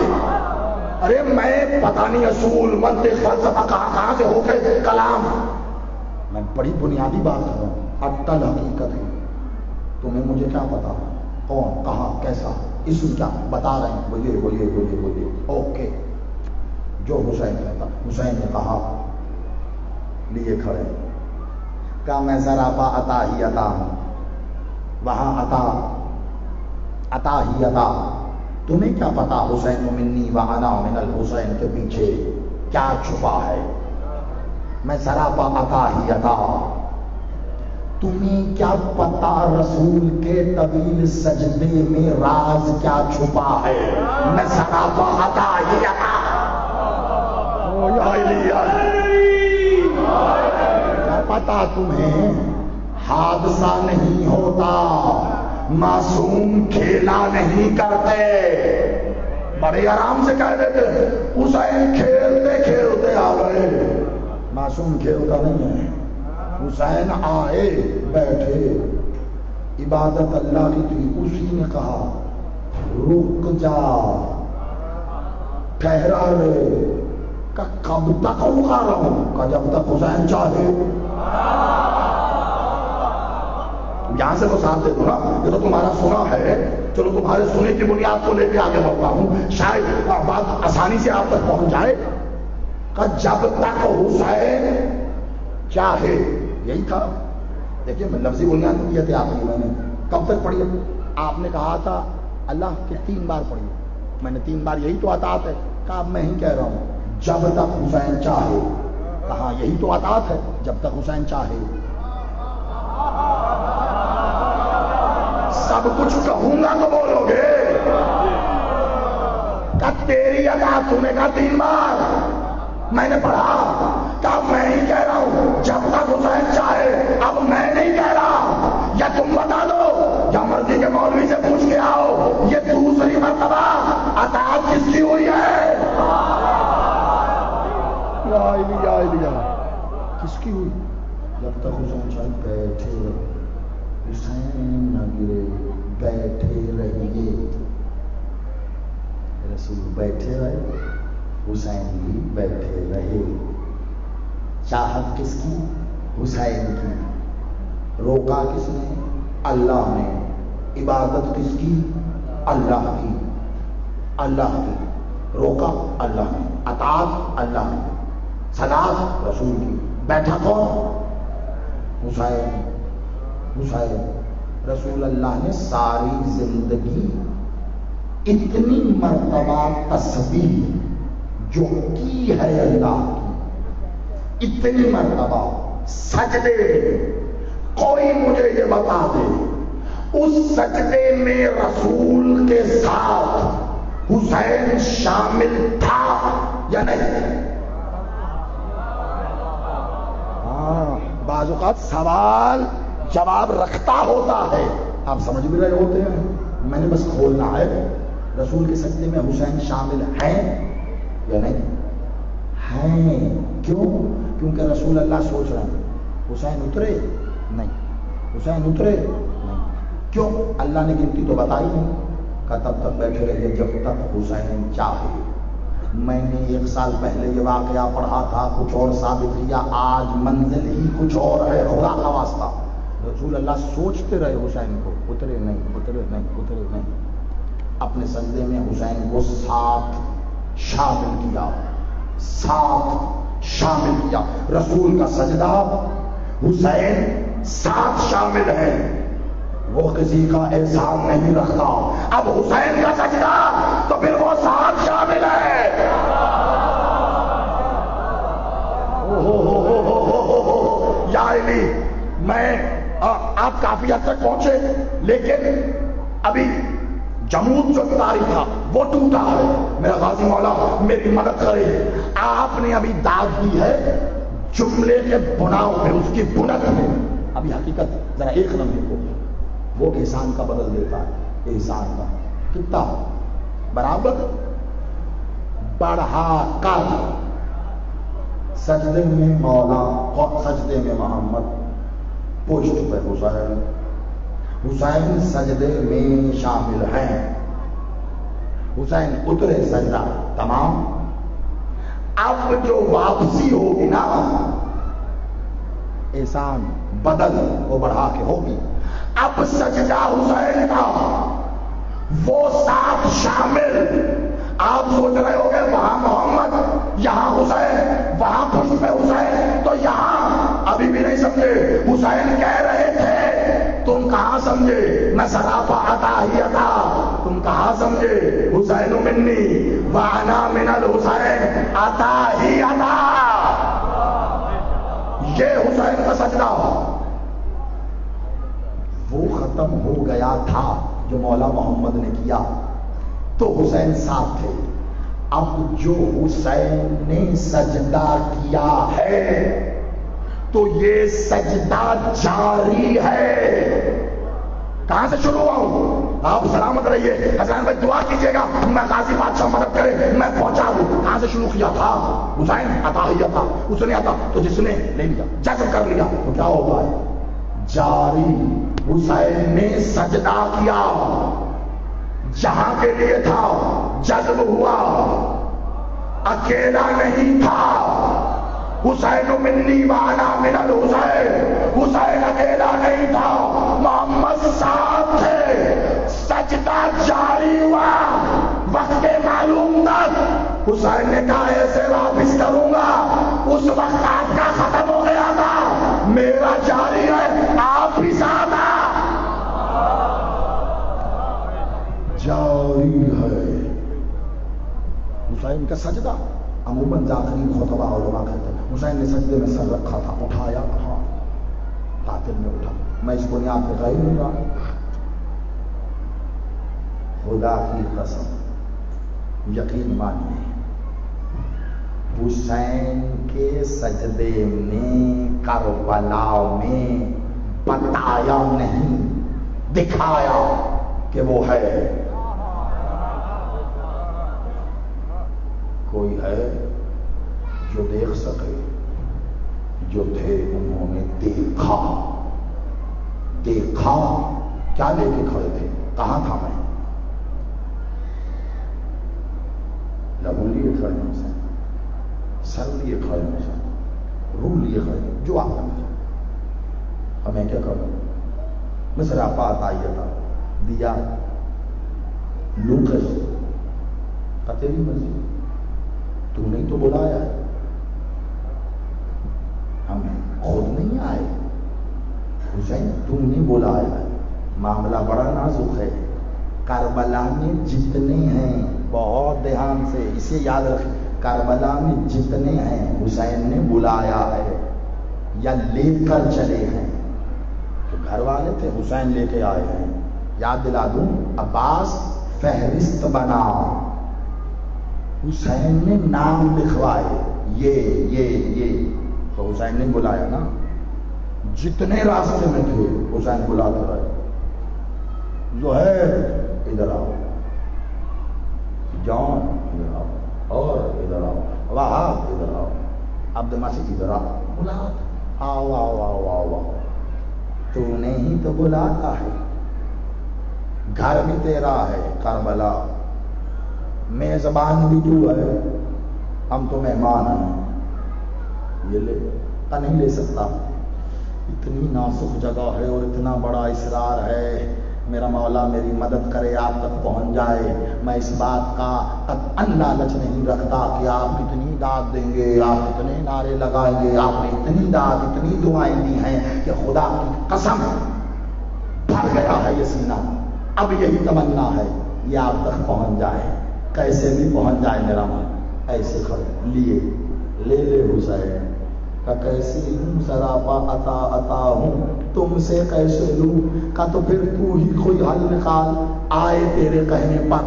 [SPEAKER 1] ارے میں پتہ نہیں اصول منطق فلسفہ کہاں سے ہو کے کلام، میں بڑی بنیادی بات کر رہا ہوں، اٹل حقیقت ہے، تمہیں مجھے کیا پتا کون کہاں کیسا، اس کیا بتا رہے ہیں، بولیے اوکے، جو حسین کہتا، حسین نے کہا لیے کھڑے، کہا میں سراپا عطا ہی عطا ہوں، وہاں عطا ہی عطا، تمہیں کیا پتا حسین منی وانا من الحسین کے پیچھے کیا چھپا ہے، میں سراپا عطا ہی عطا، تمہیں کیا پتا رسول کے طویل سجدے میں راز کیا چھپا ہے، میں سراپا عطا ہی عطا، کیا پتا تمہیں حادثہ نہیں ہوتا، معصوم کھیلا نہیں کرتے، بڑے آرام سے کہہ دیتے حسین کھیلتے کھیلتے آ گئے، معصوم کھیلتا نہیں ہے، حسین آئے بیٹھے، عبادت اللہ کی تھی، اسی نے کہا رک جا ٹھہرا لے، کہ کب تک رکا رہا ہوں، کہ جب تک حسین چاہے، یہاں سے وہ ساتھ دے دو نا، یہ تو تمہارا سنا ہے، چلو تمہارے سنے کی بنیاد کو لے کے آگے بڑھتا ہوں، شاید بات آسانی سے آپ تک پہنچ جائے، کہ جب تک حسین چاہے، یہی تھا، دیکھیے میں لفظی بنیاد کیا تھے آپ کی، میں نے کب تک پڑھی، آپ نے کہا تھا اللہ کے 3 بار پڑھی، میں نے 3 بار یہی تو عطات ہے، کہا میں ہی کہہ رہا ہوں جب تک حسین چاہے، کہا یہی تو عطات ہے جب تک حسین چاہے، سب کچھ کہوں گا تو بولو گے، کہ تیری عطا سنے گا 3 بار، میں نے پڑھا، کہ میں ہی کہہ رہا ہوں جب تک حسین چاہے، اب میں نہیں کہہ رہا، یا تم بتا دو یا مرضی کے مولوی سے پوچھ کے آؤ، یہ دوسری مرتبہ عطا کس کی ہوئی ہے، کس کی ہوئی، جب تک حسین چاہے بیٹھے، حسین نہ گرے، بیٹھے رہیے، رسول بیٹھے رہے، حسین بھی بیٹھے رہے. چاہت کس کی؟ حسین کی. روکا کس نے؟ اللہ نے. عبادت کس کی؟ اللہ کی. اللہ کی. روکا اللہ نے. اطاعت اللہ کی. صلاۃ رسول کی. بیٹھا کون؟ حسین. حسین. رسول اللہ نے ساری زندگی اتنی مرتبہ تسبیح جو کی ہے اللہ کی، اتنی مرتبہ سجدے کوئی مجھے یہ بتا دے اس سجدے میں رسول کے ساتھ حسین شامل تھا یا نہیں؟ ہاں، بعض اوقات سوال جواب رکھتا ہوتا ہے، آپ سمجھ بھی رہے ہوتے ہیں، میں نے بس کھولنا ہے. رسول کے سجدے میں حسین شامل ہیں یا نہیں؟ ہیں. کیوں؟ کیونکہ رسول اللہ سوچ رہے ہیں حسین اترے نہیں، حسین اترے نہیں. کیوں؟ اللہ نے گنتی تو بتائی نہیں کہ تب تک بیٹھے رہیے جب تک حسین چاہے. میں نے 1 سال پہلے یہ واقعہ پڑھا تھا، کچھ اور ثابت کیا، آج منزل ہی کچھ اور ہے. خدا کا واسطہ رسول اللہ سوچتے رہے حسین کو اترے نہیں، اترے نہیں، اترے نہیں. اپنے سجدے میں حسین کو ساتھ شامل کیا، ساتھ شامل کیا. رسول کا سجدہ حسین ساتھ شامل ہے، وہ کسی کا احسان نہیں رکھتا. اب حسین کا سجدہ تو پھر وہ ساتھ شامل ہے. یا علی، میں آپ کافی حد تک پہنچے، لیکن ابھی جمود جو تاری تھا وہ ٹوٹا ہے. میرا غازی مولا میری مدد کرے. آپ نے ابھی داد دی ہے جملے کے بناؤ میں، اس کی بنت میں. ابھی حقیقت ذرا ایک لمحے کو وہ احسان کا بدل دیتا ہے. احسان کا کتنا برابر بڑھا کر سجدے میں مولا اور سجدے میں محمد، پشت پہ حسین. حسین سجدے میں شامل ہیں. حسین اترے سجدہ تمام. اب جو واپسی ہوگی نا، احسان بدل وہ بڑھا کے ہوگی. اب سجدہ حسین کا وہ ساتھ شامل. آپ سوچ رہے ہو گے وہاں محمد، یہاں حسین، وہاں پشت پہ حسین، تو یہاں ابھی بھی نہیں سمجھے. حسین کہہ رہے تھے تم کہاں سمجھے، میں سراپا عطا ہی عطا. تم کہاں سمجھے حسین منی وانا من الحسین عطا ہی عطا. یہ حسین کا سجدہ وہ ختم ہو گیا تھا جو مولا محمد نے کیا، تو حسین ساتھ تھے. اب جو حسین نے سجدہ کیا ہے تو یہ سجدہ جاری ہے. کہاں سے شروع ہوا ہوں؟ آپ سلامت رہیے. حسین بھائی دعا کیجیے گا میں غازی بادشاہ مدد کرے، میں پہنچا ہوں. کہاں سے شروع کیا تھا؟ حسین عطا ہی عطا. اس نے عطا تو جس نے لے لیا، جذب کر لیا، تو کیا ہوتا ہے؟ جاری. حسین نے سجدہ کیا، جہاں کے لیے تھا جذب ہوا، اکیلا نہیں تھا. حسین منی وانا من الحسین، حسین اکیلا نہیں تھا، محمد ساتھ تھے. سجدہ جاری ہوا. وقت معلوم تک حسین نے کہا ایسے واپس کروں گا. اس وقت آپ کا ختم ہو گیا تھا، میرا جاری ہے، آپ بھی ساتھ آ. جاری ہے. حسین کا سجدہ عموماً ذاکرین خطبہ علماء کہتے ہیں حسین نے سجدے میں سر رکھا تھا، اٹھایا کہاں؟ قاتل نے اٹھا. میں اس بنیاد پہ غائب نہیں رہا. خدا کی قسم یقین مانیے حسین کے سجدے نے کربلا میں بتایا نہیں، دکھایا کہ وہ ہے. کوئی ہے جو دیکھ سکے؟ جو تھے انہوں نے دیکھا. دیکھا کیا لے کے کھڑے تھے؟ کہاں تھا میں؟ لہو لیے کھڑے ہیں. سر لیے کھڑے ہیں، روح لیے کھڑے ہیں، جو آپ کرنا چاہتے ہمیں کیا کروں؟ مصرا پات آئی تھا دیا لوکس کا تیری مرضی، تو نہیں تو بلایا ہے، ہم خود نہیں آئے، حسین تم نے بلایا ہے، معاملہ بڑا نازک ہے، کربلا میں جتنے ہیں بہت دھیان سے اسے یاد رکھ، کربلا میں جتنے ہیں حسین نے بلایا ہے یا لے کر چلے ہیں، تو گھر والے تھے حسین لے کے آئے ہیں، یاد دلا دوں عباس فہرست بنا، حسین نے نام لکھوائے یہ تو حسین نے بلایا نا، جتنے راستے میں تھے حسین بلاتے رہے، زہیر ادھر آؤ، جان ادھر آؤ، اور ادھر آؤ، وہاب ادھر آؤ، عبد المسیح ادھر آؤ، بلا آؤ آؤ آؤ آؤ آؤ، تو نے ہی تو بلاتا ہے، گھر بھی تیرا ہے کربلا، میزبان بھی تو ہے، ہم تو مہمان ہیں، یہ لے کا نہیں لے سکتا، اتنی نازک جگہ ہے اور اتنا بڑا اصرار ہے، میرا مولا میری مدد کرے آپ تک پہنچ جائے، میں اس بات کا قطعاً لالچ نہیں رکھتا کہ آپ کتنی داد دیں گے، آپ کتنے نعرے لگائیں گے، آپ نے اتنی داد اتنی دعائیں دی ہیں کہ خدا کی قسم بھر گیا ہے یہ سینہ، اب یہی تمنا ہے یہ آپ تک پہنچ جائے، کیسے بھی پہنچ جائے میرا من، ایسے کھڑے لیے لے حسین کا کیسی ہوں سراپا عطا ہوں، تم سے کیسے لوں کا تو پھر تو ہی کوئی حل نکال، آئے تیرے کہنے پر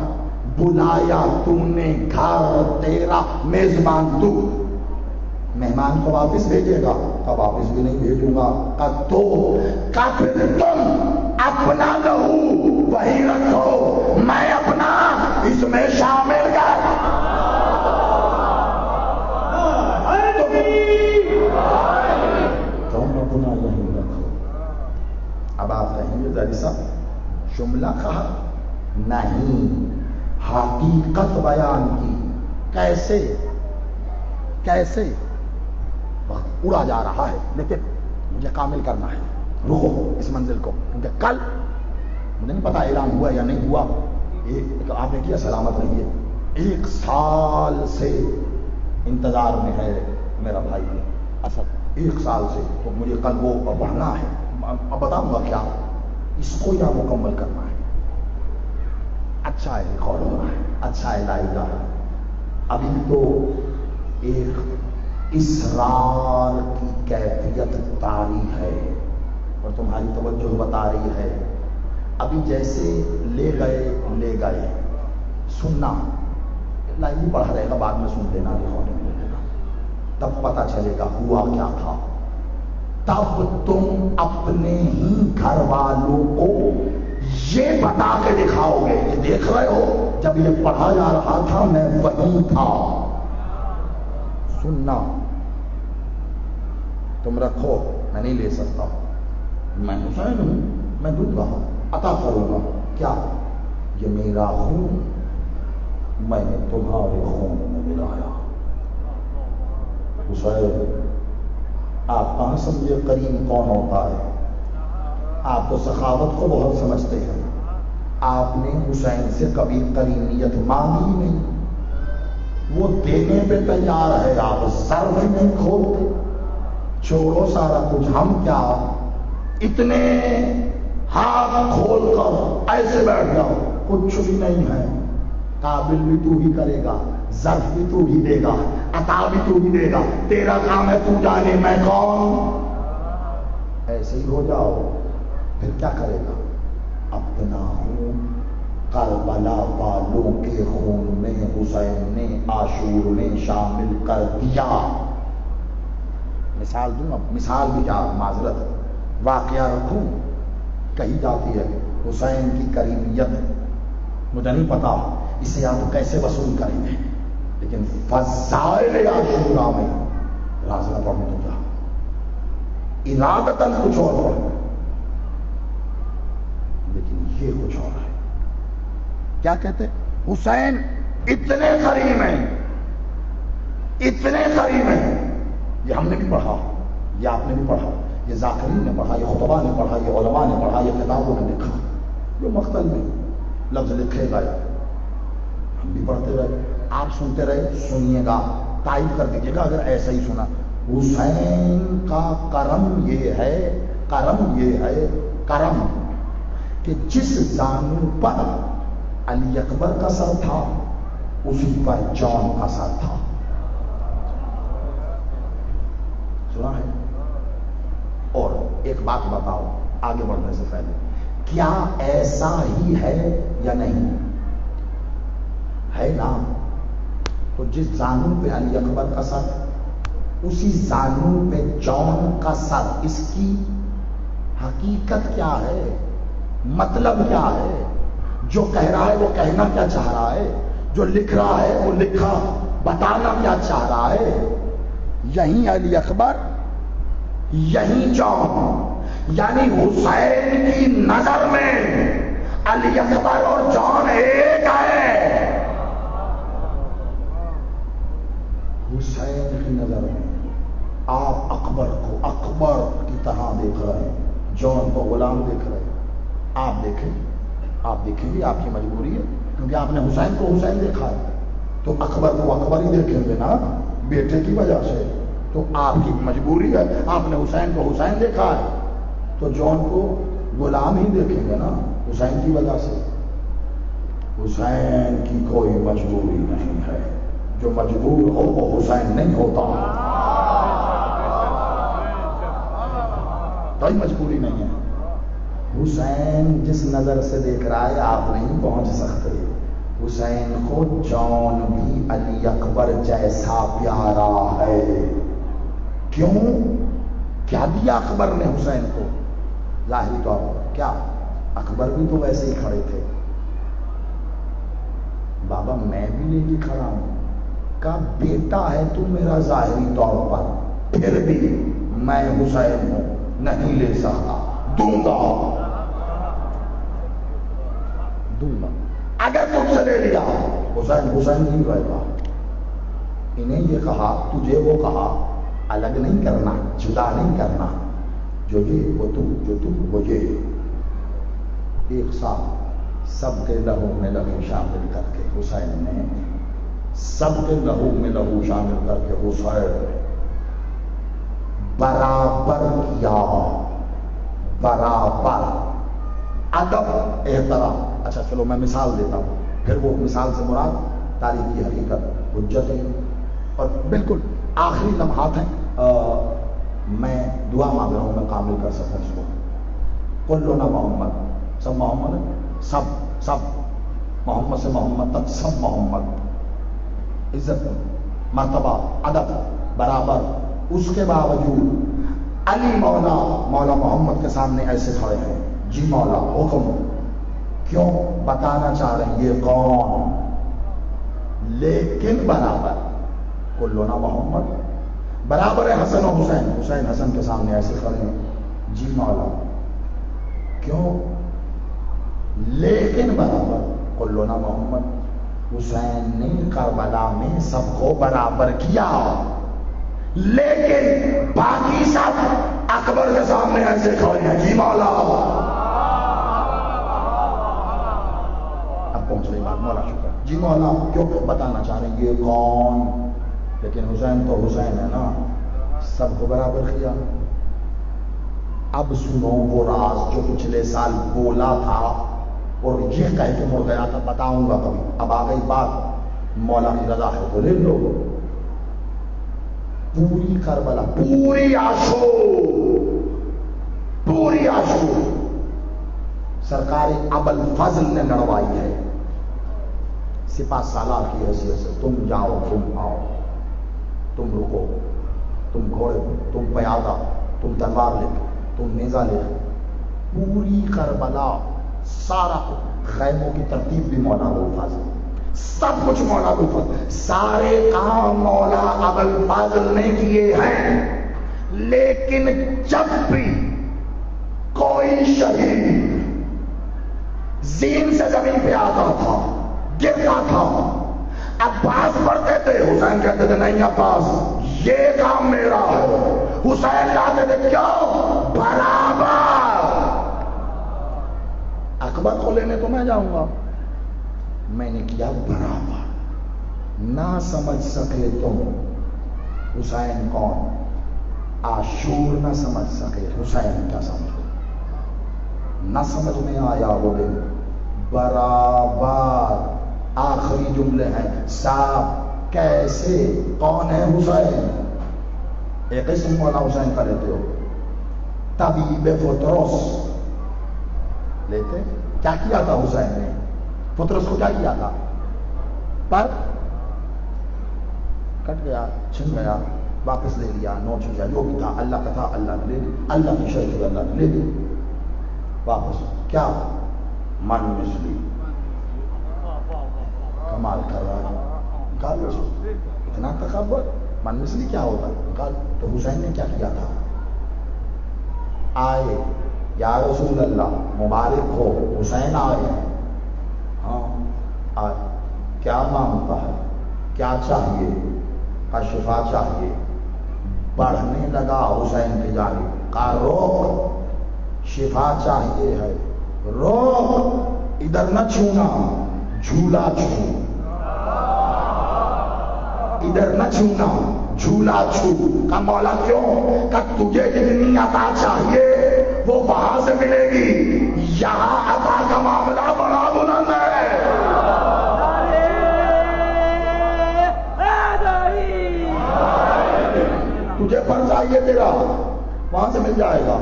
[SPEAKER 1] بلایا تم نے گھر تیرا میزبان تو، مہمان کو واپس بھیجے گا کا واپس بھی نہیں بھیجوں گا کا تو کا پھر تم اپنا لہو وہی رکھو، میں اپنا اس میں شامل کر، تم اپنا یہی رکھو۔ اب آپ کہیں گے ذرا صاحب جملہ کہا نہیں، حقیقت بیان کی، کیسے وقت اڑا جا رہا ہے لیکن مجھے کامل کرنا ہے، رکو اس منزل کو، کیونکہ کل مجھے نہیں پتا اعلان ہوا یا نہیں ہوا، آپ نے کیا سلامت رہیے، 1 سال سے انتظار میں ہے میرا بھائی اسد، 1 سال سے، تو مجھے کل وہ پڑھنا ہے، اب بتاؤں گا کیا اس کو یا مکمل کرنا ہے، اچھا ہے ریکارڈ ہو رہا ہے، اچھا ہے لائے گا، ابھی تو ایک اسرار کی کیفیت طاری ہے اور تمہاری توجہ بتا رہی ہے، ابھی جیسے لے گئے سننا لائن پڑھا رہے گا، بعد میں سن لینا، ریکارڈنگ لے لینا، تب پتا چلے گا ہوا کیا تھا، تب تم اپنے ہی گھر والوں کو یہ بتا کے دکھاؤ گے کہ دیکھ رہے ہو جب یہ پڑھا جا رہا تھا میں وہیں تھا، سننا تم رکھو، میں نہیں لے سکتا، میں حسین ہوں، میں دوں گا، عطا کروں گا، کیا یہ میرا خون میں نے تمہارے خون میں ملایا، حسین آپ کہاں سمجھے کریم کون ہوتا ہے، آپ تو سخاوت کو بہت سمجھتے ہیں، آپ نے حسین سے کبھی کریمیت مانگی نہیں، وہ دینے پہ تیار ہے، آپ ظرف نہیں کھولتے، چھوڑو سارا کچھ، ہم کیا اتنے ہاتھ کھول کر ایسے بیٹھ جاؤ، کچھ بھی نہیں ہے، قابل بھی تو ہی کرے گا، ظرف بھی تو ہی دے گا، عطا بھی تو ہی دے گا، تیرا کام ہے تو جانے میں کون، ایسے ہی ہو جاؤ، پھر کیا کرے گا، اپنا خون کربلا والوں کے خون میں حسین نے عاشور میں شامل کر دیا، مثال دوں اب، مثال بھی کیا معذرت واقعہ رکھوں، کہی جاتی ہے حسین کی کریمیت، مجھے نہیں پتا اسے آپ کیسے وصول کریں گے، لیکن فضائل عاشورہ میں راز نہ پڑھنے تو کیا ارادتاً کچھ اور پڑھنا، لیکن یہ کچھ اور ہے، کیا کہتے حسین اتنے کریم ہیں اتنے قریب ہیں. یہ ہم نے بھی پڑھا, یہ آپ نے بھی پڑھا, یہ ذاکرین نے پڑھا, یہ خطبہ نے پڑھا, یہ علماء نے پڑھا, یہ کتابوں نے لکھا. جو مقتل میں لفظ لکھے گئے ہم بھی پڑھتے رہے, آپ سنتے رہے, سنیے گا, تائید کر دیجیے گا اگر ایسا ہی سنا. حسین کا کرم یہ ہے, کرم یہ ہے, کرم کہ جس زانو پر علی اکبر کا سر تھا اسی پر جان کا سر تھا. سنا ہے؟ اور ایک بات بتاؤ آگے بڑھنے سے پہلے, کیا ایسا ہی ہے یا نہیں؟ ہے نا. تو جس زانو پہ علی اکبر کا سر اسی زانو پہ جان کا سر, اس کی حقیقت کیا ہے, مطلب کیا ہے؟ جو کہہ رہا ہے وہ کہنا کیا چاہ رہا ہے, جو لکھ رہا ہے وہ لکھا بتانا کیا چاہ رہا ہے؟ یہی علی اکبر, یہی جان, یعنی حسین کی نظر میں علی اکبر اور جان ایک ہے. حسین کی نظر میں آپ اکبر کو اکبر کی طرح دیکھ رہے ہیں, جان کو غلام دیکھ رہے ہیں. آپ دیکھیں, آپ دیکھیں گے, آپ کی مجبوری ہے, کیونکہ آپ نے حسین کو حسین دیکھا ہے تو اکبر کو اکبر ہی دیکھیں گے نا, بیٹے کی وجہ سے. تو آپ کی مجبوری ہے, آپ نے حسین کو حسین دیکھا ہے تو جان کو غلام ہی دیکھیں گے نا, حسین کی وجہ سے. حسین کی کوئی مجبوری نہیں ہے, جو مجبور ہو وہ حسین نہیں ہوتا. کوئی مجبوری نہیں ہے. حسین جس نظر سے دیکھ رہا ہے آپ نہیں پہنچ سکتے. حسین کو جان بھی علی اکبر جیسا پیارا ہے. کیوں؟ کیا دیا اکبر نے حسین کو؟ ظاہری طور پر کیا, اکبر بھی تو ویسے ہی کھڑے تھے. بابا میں بھی لے کے کھڑا ہوں, کا بیٹا ہے تو میرا ظاہری طور پر, پھر بھی میں حسین ہوں, نہیں لے سکتا, دوں گا. اگر تم سے لے لیا حسین حسین نہیں رہے گا. انہیں یہ کہا, تجھے وہ کہا, الگ نہیں کرنا, جدا نہیں کرنا, جو یہ وہ تو, جو تو وہ یہ, ایک ساتھ سب کے لہو میں لہو شامل کر کے حسین نے, سب کے لہو میں لہو شامل کر کے حسین برابر کیا, برابر ادب احترام. اچھا چلو میں مثال دیتا ہوں, پھر وہ مثال سے مراد تاریخ کی حقیقت, حجت ہے. اور بالکل آخری لمحات ہیں, میں دعا مانگ رہا ہوں میں کامل کر سکوں اس کو. کلنا محمد, سب محمد ہے, سب سب محمد سے محمد تک سب محمد. عزت مرتبہ ادب برابر. اس کے باوجود علی مولا مولا محمد کے سامنے ایسے کھڑے ہیں, جی مولا حکم. کیوں؟ بتانا چاہ رہے ہیں یہ کون, لیکن برابر. کلنا محمد برابر ہے حسن و حسین. حسین حسن کے سامنے ایسے کھڑے ہیں, جی مولا. کیوں؟ لیکن برابر. کلنا محمد. حسین نے کربلا میں سب کو برابر کیا, لیکن باقی سب اکبر کے سامنے ایسے کھڑے ہیں, جی مولا. اب پہنچ رہی بات, مولا شکر, جی مولا. کیوں؟ بتانا چاہ رہے ہیں یہ کون, لیکن حسین تو حسین ہے نا, سب کو برابر کیا. اب سنو وہ راز جو پچھلے سال بولا تھا اور یہ کہہ کے مڑ گیا تھا, بتاؤں گا کبھی. اب آ گئی بات, مولا کی رضا ہے تو لے لو. پوری کربلا, پوری عاشور, پوری عاشور سرکار ابوالفضل نے لڑوائی ہے, سپاہ سالار کی حیثیت سے. تم جاؤ, تم آؤ, تم رکو, تم گھوڑے, تم پیادہ, تم تلوار لے کے, تم نیزہ لے کے. پوری کربلا سارا خیموں کی ترتیب بھی مولا ابوالفضل, سب کچھ مولا ابوالفضل, سارے کام مولا ابوالفضل نے کیے ہیں. لیکن جب بھی کوئی شہید زین سے زمین پہ آتا تھا, گرتا تھا,
[SPEAKER 3] عباس پڑھتے تھے، حسین کہتے تھے نہیں عباس یہ کام میرا ہے، حسین کہتے تھے کیوں؟ برابر، اکبر کو لینے تو میں جاؤں گا، میں نے کیا برابر۔ نہ سمجھ سکے تم حسین کون، عاشور نہ سمجھ سکے حسین کیا سمجھو، نہ سمجھ میں آیا وہ دن برابر۔ آخری جملے ہیں صاحب کیسے، کون ہے حسین؟ ایک اسم مولا حسین کا لیتے ہو، طبیب فطرس لیتے، کیا کیا تھا حسین نے؟ فطرس کو کیا کیا تھا؟ پر کٹ گیا، چھن گیا، واپس لے لیا، نوٹ لیا، جو بھی تھا اللہ کا تھا اللہ نے لے لی، اللہ کی شرط اللہ نے لے لی واپس۔ کیا؟ من مثلی، کمال کر رہا ہے، نکال اس کو، اتنا تکبر، من مثلی کیا ہوتا ہے نکال۔ تو حسین نے کیا کیا تھا؟ آئے یا رسول اللہ مبارک ہو، حسین آئے، ہاں آئے، کیا مانگتا ہے، کیا چاہیے؟ شفا چاہیے۔ بڑھنے لگا حسین کی جانب، کہا روک، شفا چاہیے ہے، روک، ادھر نہ چھونا، جھولا چھو، ادھر نہ چھونا، جھولا چھو۔ کہا مولا کیوں؟ کہ تجھے جتنی عطا چاہیے وہ وہاں سے ملے گی، یہاں عطا کا معاملہ بڑا بلند ہے۔ تجھے پر چاہیے تیرا وہاں سے مل جائے گا۔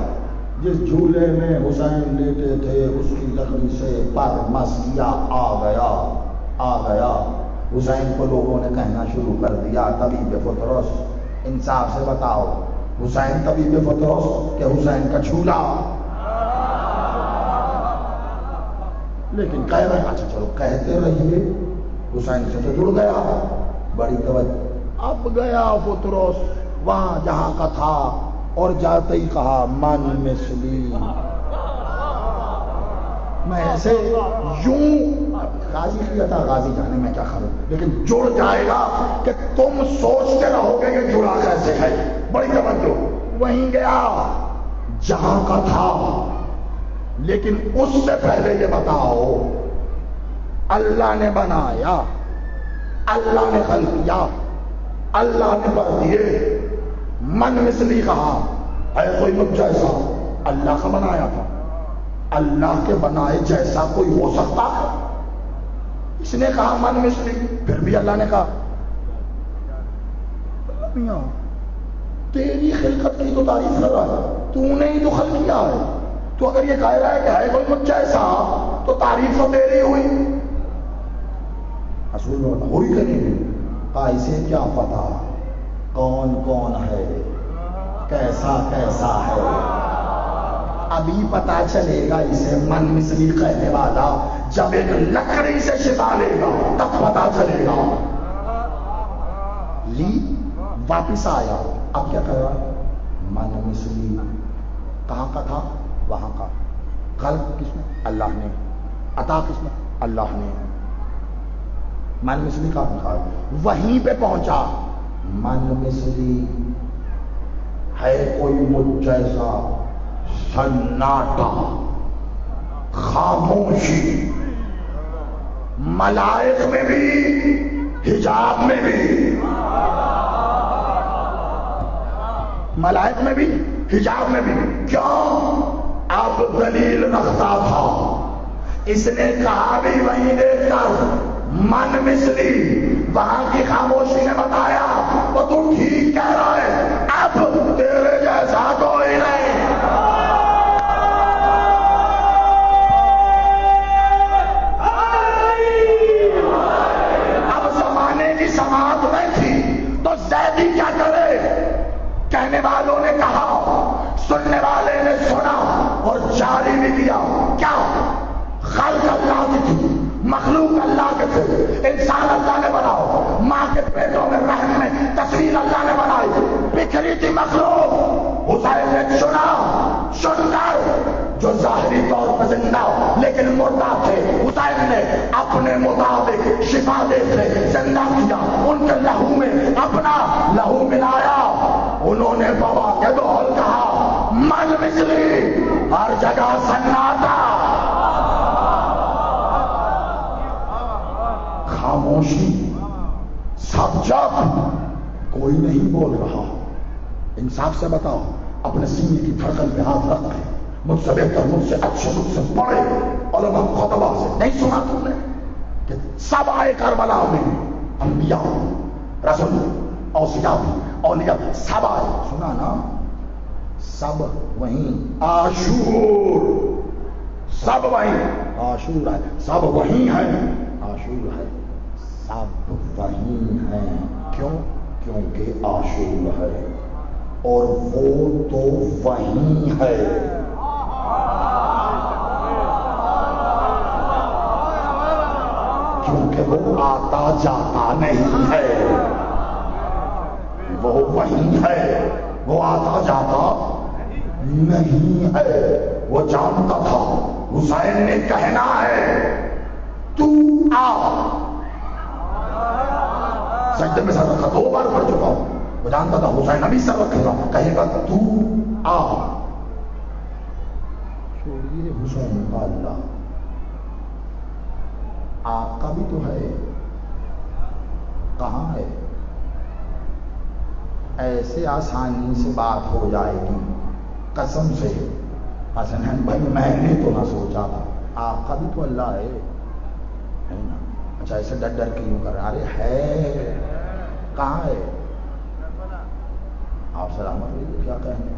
[SPEAKER 3] جس جھولے میں حسین لیٹے تھے اس کی لکڑی سے پر مس کیا، آ گیا، آ گیا۔ حسین کو لوگوں نے کہنا شروع کر دیا طبیب فطرس، انصاف سے بتاؤ حسین طبیب فطرس کہ حسین کا جھولا؟ لیکن کہہ رہے اچھا چلو کہتے رہیے، حسین سے تو جڑ گیا، بڑی توجہ۔ اب گیا فطرس وہاں جہاں کا تھا اور جاتے ہی کہا من مثلی، میں ایسے یوں غازی کیا تھا، غازی جانے میں کیا خبر، لیکن جڑ جائے گا کہ تم سوچتے رہو گے کہ جڑا کیسے ہے۔ بڑی توجہ، وہیں گیا جہاں کا تھا، لیکن اس سے پہلے یہ بتاؤ اللہ نے بنایا، اللہ نے خلق کیا، اللہ نے کر دیے، من مثلی کہا، اے کوئی مجھ جیسا، اللہ کا بنایا تھا، اللہ کے بنائے جیسا کوئی ہو سکتا ہے؟ اس نے کہا من مثلی، پھر بھی اللہ نے کہا میاں تیری خلقت کی تو تعریف کر رہا ہے، تو نے ہی تو خلق کیا ہے، تو اگر یہ کہہ رہا ہے کہ ہے کوئی مجھ جیسا تو تعریف تو تیری ہوئی، اصول میں ہوئی کہ نہیں ہوئی؟ کہا اسے کیا پتا کون کون ہے، کیسا کیسا ہے، ابھی پتا چلے گا اسے من مثلی کہنے والا جب ایک لکڑی سے شفا لے گا تب پتا چلے گا۔ لی واپس آیا، اب کیا کر رہا؟ من مثلی، کہاں کا تھا؟ وہاں کا۔ خلق کس نے؟ اللہ نے۔ عطا کس نے؟ اللہ نے۔ من مثلی کا نکال، وہیں پہ پہنچا، من مثلی ہے کوئی مجھ جیسا، سناٹا، خاموشی، ملائک میں بھی حجاب میں بھی، ملائک میں بھی حجاب میں بھی۔ کیوں؟ اب دلیل رکھتا تھا، اس نے کہا بھی وہیں دیکھ کر من مثلی، وہاں کی خاموشی نے بتایا وہ تو ٹھیک کہہ رہا ہے، اب تیرے جیسا کوئی نہیں۔ اب زمانے کی سماعت میں تھی تو زیدی کیا کرے؟ کہنے والوں نے کہا، سننے والے نے سنا اور جاری بھی کیا۔ کیا؟ خلق اللہ کی تھی، مخلوق اللہ کے تھے، انسان اللہ نے بناؤ، ماں کے پیٹوں میں رحم میں تصویر اللہ نے بنائی، بکھری تھی مخلوق، حسین نے چنا، سن کر جو ظاہری طور پر زندہ لیکن مردہ تھے، حسین نے اپنے مطابق شفا دے کے زندہ کیا، ان کے لہو میں اپنا لہو ملایا، انہوں نے بابا کے دول کہا من مثلی، ہر جگہ سناٹا، خاموشی، سب جب کوئی نہیں بول رہا، انصاف سے بتاؤ، اپنے سینے کی دھڑکن پہ ہاتھ رکھ کے، مجھ سے بہتر، مجھ سے اچھے، مجھ سے بڑے علماء خطبہ سے نہیں سنا تم نے کہ سب آئے کربلا میں، انبیاء، رسول، اوصیاء، اولیاء، سب آئے، سنا نا؟ سب وہیں عاشور، سب وہیں عاشور ہے، سب وہیں ہے، عاشور ہے، سب وہیں ہیں، کیوں؟ کیونکہ عاشور ہے اور وہ تو وہیں ہے، کیونکہ وہ آتا جاتا نہیں ہے، وہ وہیں ہے، وہ آتا جاتا نہیں ہے، وہ جانتا تھا حسین نے کہنا ہے تو آ، سجدے میں سر رکھا، 2 بار پڑھ چکا ہوں، وہ جانتا تھا حسین ابھی سر رکھے گا، کہے گا تو آ، چھوڑیے حسین کا اللہ، آقا بھی تو ہے، کہاں ہے؟ ایسے آسانی سے بات ہو جائے گی، قسم سے حسنین بھائی میں نے تو نہ سوچا تھا، آقا بھی تو اللہ ہے نا؟ اچھا ایسے ڈر ڈر کے یوں کر رہا، ارے ہے، کہاں ہے؟ آپ سلامت رہیے، کیا کہیں گے؟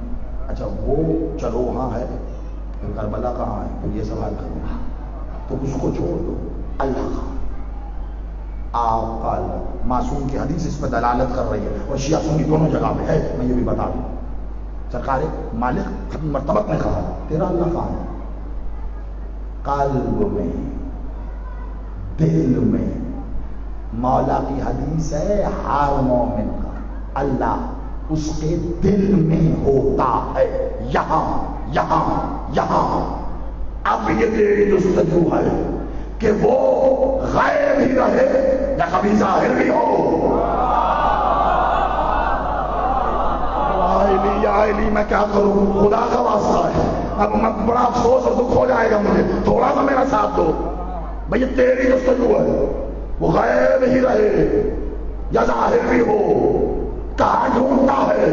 [SPEAKER 3] اچھا وہ چلو وہاں ہے، پھر کربلا کہاں ہے؟ پھر یہ سوال کروں، تو اس کو چھوڑ دو، اللہ کہاں؟ آقا معصوم کی حدیث اس پہ دلالت کر رہی ہے، اور شیعہ سنی دونوں جگہ پہ ہے، میں یہ بھی بتا دوں، سرکار مالک مرتبت نے کہا تیرا اللہ کہاں ہے؟ قلب میں، دل میں، مولا کی حدیث ہے ہر مومن کا اللہ اس کے دل میں ہوتا ہے، یہاں یہاں یہاں۔ اب یہ تیری جستجو ہے کہ وہ غائب ہی رہے یا کبھی ظاہر بھی ہو۔ علی میں کیا کروں، خدا کا واسطہ ہے، اب میں بڑا افسوس اور دکھ ہو جائے گا مجھے، تھوڑا سا میرا ساتھ دو بھئی، تیری جستجو ہے وہ غائب ہی رہے یا ظاہر بھی ہو۔ کہاں ڈھونڈتا ہے،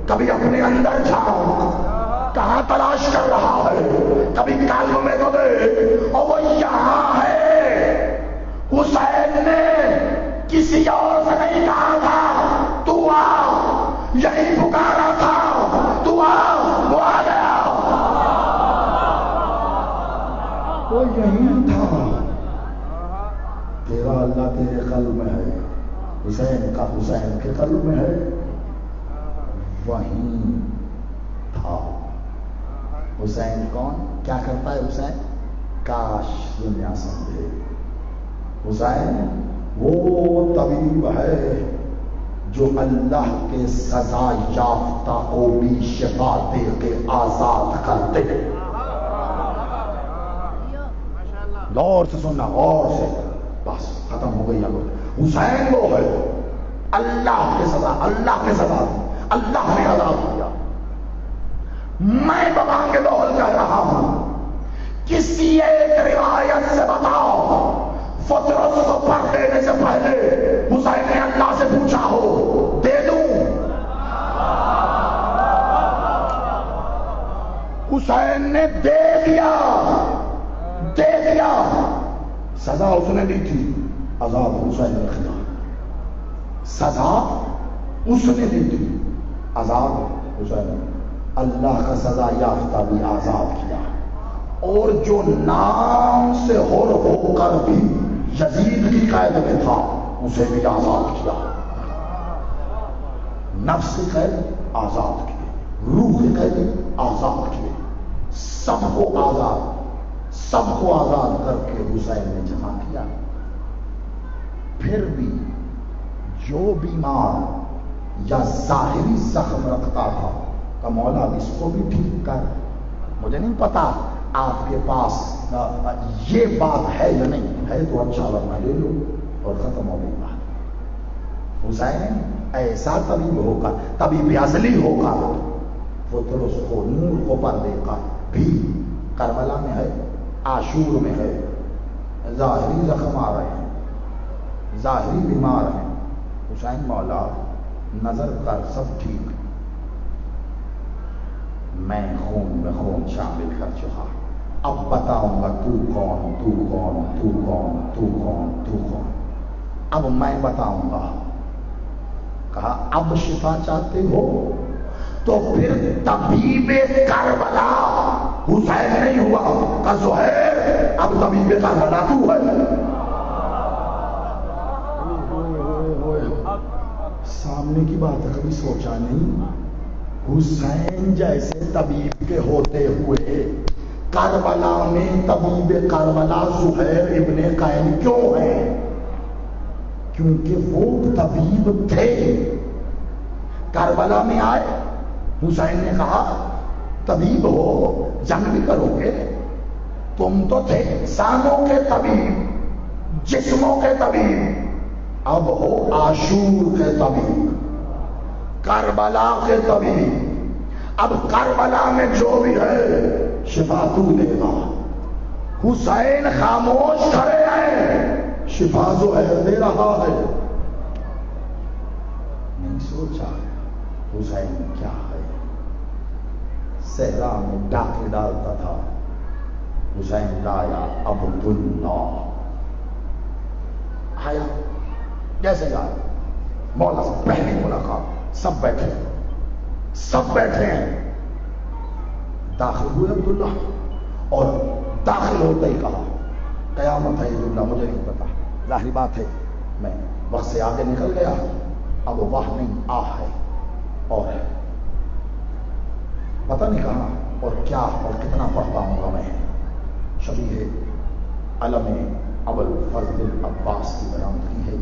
[SPEAKER 3] کبھی اپنے اندر جھانک، کہاں تلاش کر رہا ہے، کبھی قلب میں تو دے، اور وہ یہاں ہے۔ حسین نے کسی اور سے نہیں کہا تھا تو آ، یہی پکارا تھا تو آ، وہ آ گیا، وہ یہی تھا۔ تیرا اللہ تیرے قلب میں ہے، حسین کا حسین کے قلب میں ہے، وہیں تھا۔ حسین کون، کیا کرتا ہے حسین؟ کاش دنیا سمجھے، حسین وہ طبیب ہے جو اللہ کے سزا یافتہ کو بھی شفا دے کے آزاد کرتے۔ غور سے سننا، غور سے، بس ختم ہو گئی۔ اب حسین وہ ہے اللہ کے سزا، اللہ کے سزا، اللہ نے عذاب کیا۔ میں بابا کے دول کہہ رہا ہوں، کسی ایک روایت سے بتاؤ فطرت کو پر دینے سے پہلے حسین نے اللہ سے پوچھا ہو دے دوں؟ حسین نے دے دیا، دے دیا۔ سزا اس نے دی تھی، عذاب حسین نے کیا۔ سزا اس نے دی تھی، عذاب حسین نے۔ اللہ کا سزا یافتہ بھی آزاد کیا، اور جو نام سے ہو کر بھی یزید کی قید میں تھا اسے بھی آزاد کیا۔ نفس کی قید آزاد کیے، روح کی قید آزاد کیے، سب کو آزاد، سب کو آزاد کر کے حسین نے جمع کیا۔ پھر بھی جو بیمار یا ظاہری زخم رکھتا تھا کہ مولا اس کو بھی ٹھیک کر، مجھے نہیں پتا آپ کے پاس یہ بات ہے یا نہیں ہے تو اچھا ورنہ لے لو اور ختم ہو گئی بات. حسین ایسا طبیب ہوگا، طبیب ازلی ہوگا، وہ درست کو نور کو پردے کا بھی کربلا میں ہے، عاشور میں ہے، ظاہری زخم آ رہے ہیں، ظاہری بیمار ہیں. حسین مولا نظر کر سب ٹھیک، میں خون میں خون شامل کر چکا، اب بتاؤں گا تو کون تو کون تو کون تو کون تو کون. اب میں بتاؤں گا. کہا اب شفا چاہتے ہو تو پھر طبیب کربلا حسین نہیں ہوا کا زہیر، اب طبیب کربلا تو ہے. سامنے کی بات کبھی سوچا نہیں. حسین جیسے طبیب کے ہوتے ہوئے کربلا میں طبیب کربلا زہیر ابن قین کیوں ہے؟ کیونکہ وہ طبیب تھے. کربلا میں آئے، حسین نے کہا طبیب ہو، جنگ بھی کرو گے، تم تو تھے سانوں کے طبیب، جسموں کے طبیب، اب ہو عاشور کے طبیب، کربلا کے طبیب. اب کربلا میں جو بھی ہے شفا تو دے گا. حسین خاموش کھڑے ہیں، شفا زہیر دے رہا ہے. نہیں سوچا حسین کیا ہے. صحرا میں ڈاکے ڈالتا تھا. حسین لایا عبداللہ، آیا جیسے آیا مولا سے پہلی ملاقات، سب بیٹھے ہیں. داخل ہوئے عبداللہ اور داخل ہوتے ہی کہا قیامت ہے عبداللہ، مجھے نہیں پتا، ظاہری بات ہے میں وقت سے آگے نکل گیا، اب واہ نہیں آہ ہے اور ہے، پتہ نہیں کہاں اور کیا اور کتنا پڑھتا ہوں گا میں. شبیہ علم ابوالفضل العباس کی برآمدگی ہے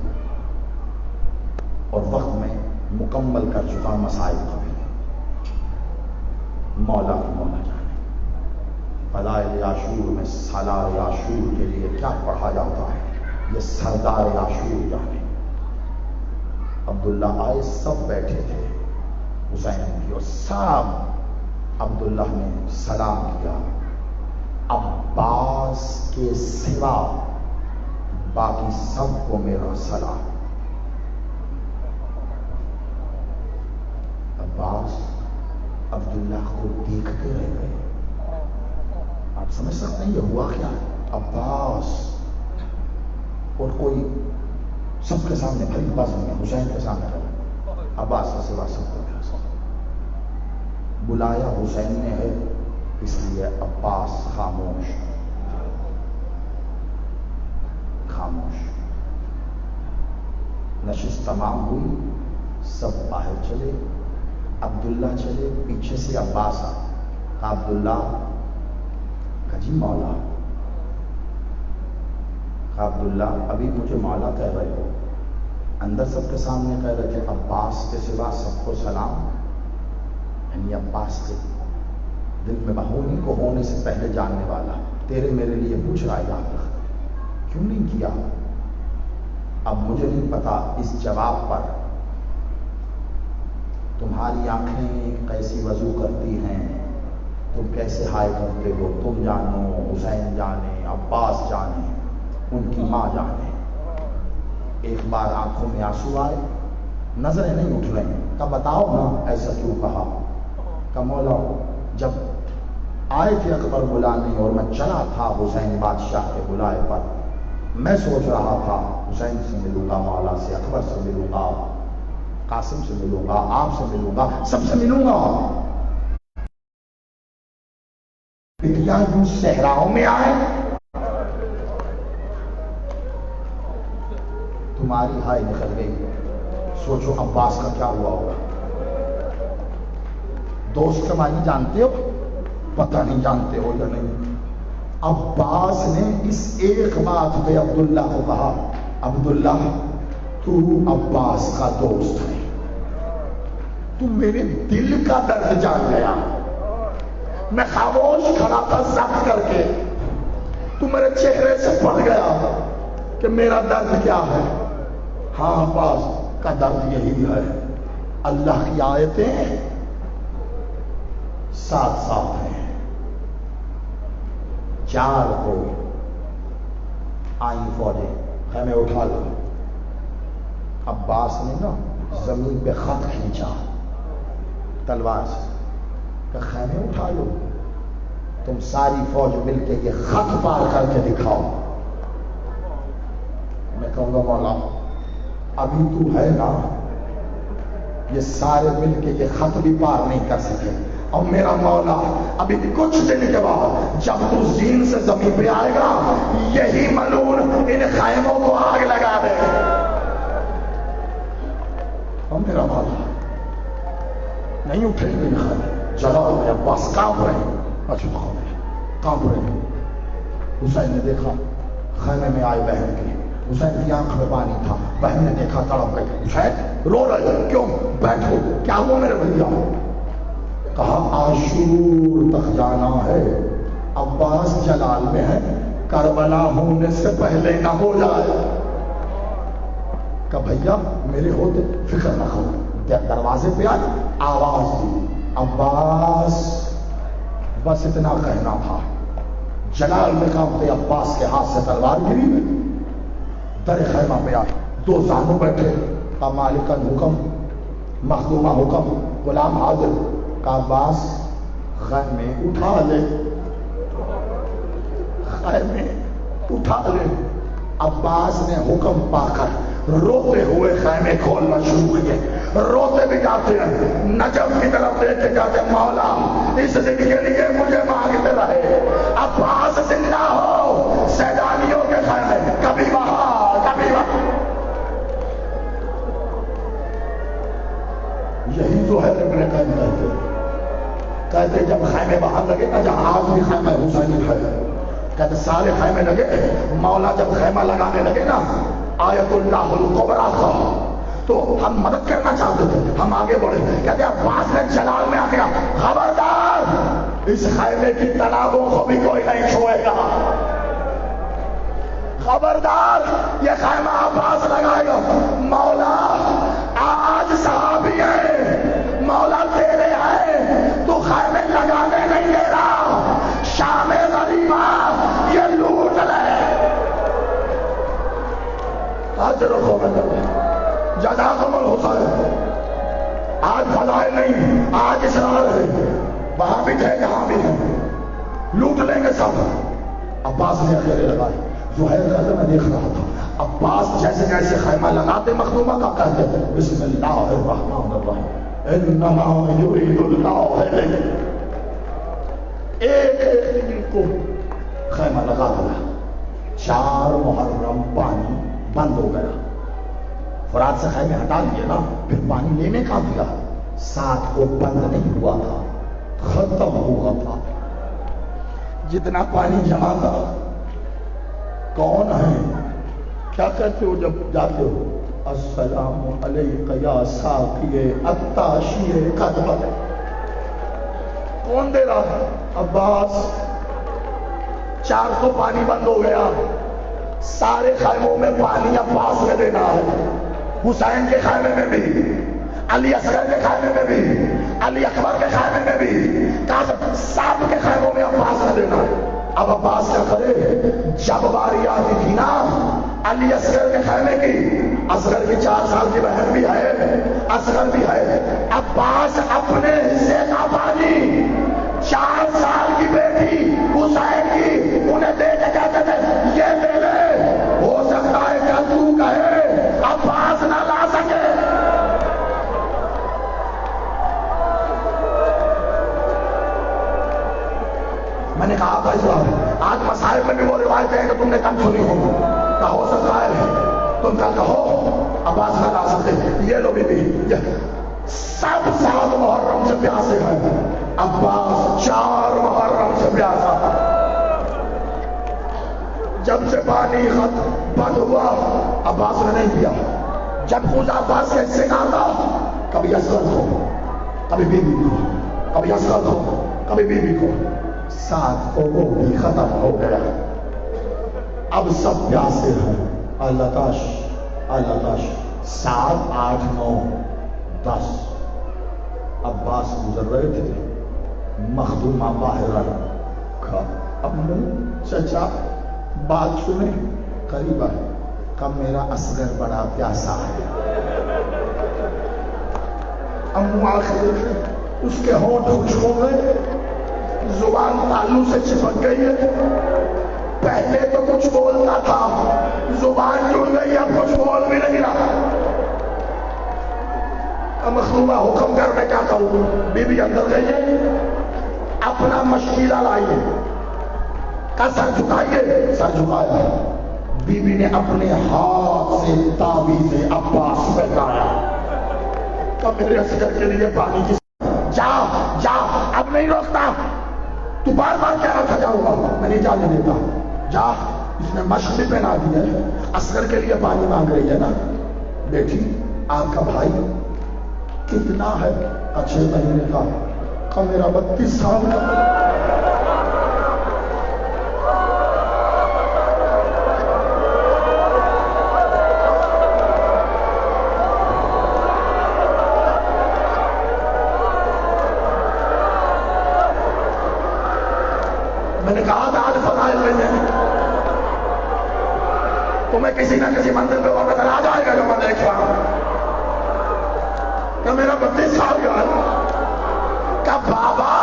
[SPEAKER 3] اور وقت میں مکمل کر چکا مسائل کا بھی. مولا کی مولا جانے فضائل عاشور میں سالار عاشور کے لیے کیا پڑھا جاتا ہے، یہ سردار عاشور جانے. عبداللہ آئے، سب بیٹھے تھے حسین کی، اور سب عبداللہ نے سلام کیا. عباس کے سوا باقی سب کو میرا سلام. عباس عبداللہ کو دیکھتے رہ گئے. آپ سمجھ سکتے ہیں یہ ہوا کیا؟ عباس اور کوئی سب کے سامنے بھری بات نہیں ہے، حسین کے سامنے کھڑا، عباس کے سوا سب کو میرا سلام. بلایا حسین نے ہے، اس لیے عباس خاموش. نشست تمام ہوئی، سب باہر چلے. عبداللہ چلے، پیچھے سے عباس آ. کہا عبداللہ، کہا جی مولا. کہا عبداللہ ابھی مجھے مولا کہہ رہے ہو، اندر سب کے سامنے کہہ رہے تھے عباس کے سوا سب کو سلام. یعنی عباس کے دل میں بہونی کو ہونے سے پہلے جاننے والا تیرے میرے لیے پوچھ رہا ہے یاد رکھ، کیوں نہیں کیا؟ اب مجھے نہیں پتا اس جواب پر تمہاری آنکھیں کیسی وضو کرتی ہیں، تم کیسے ہائے کرتے ہو، تم جانو، حسین جانے، عباس جانے، ان کی ماں جانے. ایک بار آنکھوں میں آنسو آئے، نظریں نہیں اٹھ رہی. کہا بتاؤ نا ایسا کیوں کہا؟ کہ مولا جب آئے تھے اکبر بلانے اور میں چلا تھا حسین بادشاہ کے بلائے پر، میں سوچ رہا تھا حسین سے ملوں گا، مولا سے، اکبر سے ملوں گا، قاسم سے ملوں گا، آپ سے ملوں گا، سب سے ملوں گا. پٹیا جو صحراؤں میں آئے، تمہاری ہائے نکل گئی. سوچو عباس کا کیا ہوا ہوگا. دوست کے معنی جانتے ہو؟ پتہ نہیں جانتے ہو یا نہیں. عباس نے اس ایک بات پہ عبداللہ کو کہا، عبداللہ تو عباس کا دوست ہے، تو میرے دل کا درد جان گیا. میں خاموش کھڑا تھا ضبط کر کے، تو میرے چہرے سے پڑھ گیا کہ میرا درد کیا ہے۔ ہاں عباس کا درد یہی ہے، اللہ کی آیتیں ساتھ ساتھ ہیں، 4 کو آئیں فوجیں خیمے اٹھا لو۔ عباس نے نا زمین پہ خط کھینچا تلوار سے کہ خیمے اٹھا لو، تم ساری فوج مل کے یہ خط پار کر کے دکھاؤ۔ میں کہوں گا مولا ابھی تو ہے نا، یہ سارے مل کے یہ خط بھی پار نہیں کر سکے، اور میرا مولا ابھی کچھ دن کے بعد جب تو زین سے زمین پہ آئے گا، یہی ملعون ان خیموں کو آگ لگا دے گا۔ اور میرا مولا نہیں اٹھیں گے جگہ میں عباس کانپ رہے ہیں، اچھا کانپ رہے ہیں۔ حسین نے دیکھا خیمے میں آئے بہن کے، حسین کی آنکھ میں پانی تھا، بہن نے دیکھا تڑپ گئی، حسین رو رہے کیوں؟ بیٹھو، کیا ہوا میرے بھیا؟ کہا عاشور تک جانا ہے، عباس جلال میں ہے، کربلا ہونے سے پہلے نہ ہو جائے۔ کہ بھیا میرے ہوتے فکر نہ کرو۔ دروازے پہ آئی، آواز دی، عباس، بس اتنا کہنا تھا۔ جلال میں کانپتے عباس کے ہاتھ سے تلوار گری ہوئی، در خیمہ پہ آئے، 2 زانو بیٹھے، کا مالکن حکم، مخدومہ حکم، غلام حاضر۔ کا عباس خیمے اٹھا لے، خیمے اٹھا لے۔ عباس نے حکم پا کر روتے ہوئے خیمے کھولنا شروع کیے، روتے بھی جاتے ہیں، نجف کی طرف دیکھ کے جاتے ہیں، مولا اس دن کے لیے مجھے مانگتے رہے، عباس زندہ ہو، سیدانیوں کے خیمے کبھی وہاں کبھی وہاں۔ یہی جو ہے ابن قیم کہتے جب خیمے باہر لگے نا، جہاں آج بھی خیمہ حسینی ہے، کہتے سارے خیمے لگے، مولا جب خیمہ لگانے لگے نا آیت اللہ الکبریٰ کا، تو ہم مدد کرنا چاہتے تھے، ہم آگے بڑھے، کہتے عباس نے جلال میں آ گیا، خبردار اس خیمے کی تنابوں کو بھی کوئی نہیں چھوئے گا، خبردار یہ خیمہ عباس لگائے گا۔ مولا آج صحابی ہے، مولا تیرے ہے، تو خیمے لگانے نہیں دے رہا، شام غریبہ یہ لوٹ لے۔ آج رکھو میں جزاکم الحسین، آج فضائل نہیں، آج اسرار ہے، وہاں بھی تھے یہاں بھی ہیں، لوٹ لیں گے سب۔ عباس نے اکیلے لگائے، زہیر کہتے میں دیکھ رہا تھا، عباس جیسے جیسے خیمہ لگاتے مخدومہ کا کہتے تھے بسم اللہ الرحمن الرحیم انما یرید اللہ علیہ، ایک ایک دن کو خیمہ لگا دیا۔ 4 محرم پانی بند ہو گیا، فرات سے خیمے ہٹا دیے نا، پھر پانی لینے کا دیا، 7 کو بند نہیں ہوا تھا، ختم ہوا تھا۔ جتنا پانی جمع تھا، کون ہے کیا کہتے ہو جب جاتے ہو؟ السلام علیک یا ساقی التاشی قدمت، کون دے رہا ہے؟ عباس۔ 4 کو پانی بند ہو گیا، سارے خیموں میں پانی عباس نے دینا ہے، حسین کے خیمے میں بھی، علی اصغر کے خیمے میں بھی، علی اکبر کے خیمے میں بھی، قاسم سب کے خیموں میں عباس نے دینا ہے۔ اب عباس کیا کرے؟ جب باری آتی تھی نا علی اصغر کے خیمے کی، اصغر کی 4 سال کی بہن بھی ہے، اصغر بھی ہے، عباس اپنے حصے کا پانی 4 سال کی بیٹی حسین کی انہیں دے کے کہتے تھے یہ دے لے، ہو سکتا ہے کل تو کہے عباس نہ لا سکے۔ میں نے کہا تھا اس بار آج مسائل میں بھی وہ روایتیں ہیں کہ تم نے کم سنی ہو، کیا ہو سکتا ہے تم کیا کہو عباس نہ لا سکتے؟ یہ لو بھی سب 7 محرم سے پیاسے ہیں، عباس 4 محرم سے پیاسا۔ جب سے پانی خط بند ہوا عباس نے نہیں پیا، جب خود عباس کے حصے کا تھا، کبھی اصغر کو، کبھی بیوی کو، کبھی اصغر کو، کبھی بیوی کو 7 کو وہ بھی ختم ہو گیا. اب سب پیاسے ہیں. اللہ تاش 7 8 9 10. عباس گزر رہے تھے, مخدومہ باہر رکھا. ابو چچا بات سنیں, قریب ہے. کب میرا اصغر بڑا پیاسا ہے. امو آخر اس کے ہونٹ خشک ہو گئے, زبان تالو سے چپک گئی ہے. پہلے تو کچھ بولتا تھا, زبان جڑ گئی, اب کچھ بول بھی نہیں رہا. مخدومہ حکم کر میں کیا کہوں. بیوی اندر گئی ہے, اپنا مشکلہ لائیے, کا سر جھکائیے. سر جھکایا. بیوی نے اپنے ہاتھ سے تعویذ عباس پہنایا. کب میرے اصغر کے لیے پانی کی جا جا, اب نہیں روکتا. تو بار بار کہہ رہا تھا جاؤں گا, میں نہیں جانے دیتا. جا. اس نے مشق بھی پہنا دی ہے. اصغر کے لیے پانی مانگ رہی ہے نا. بیٹی آپ کا بھائی کتنا ہے؟ 6 مہینے کا. کب میرا 32 سال کا. میں نے کہا تھا آج فضائل میں تمہیں کسی نہ کسی منزل پہ اور نظر آ جائے گا جو میں دیکھ رہا ہوں. کہ میرا 32 سال کا کہ بابا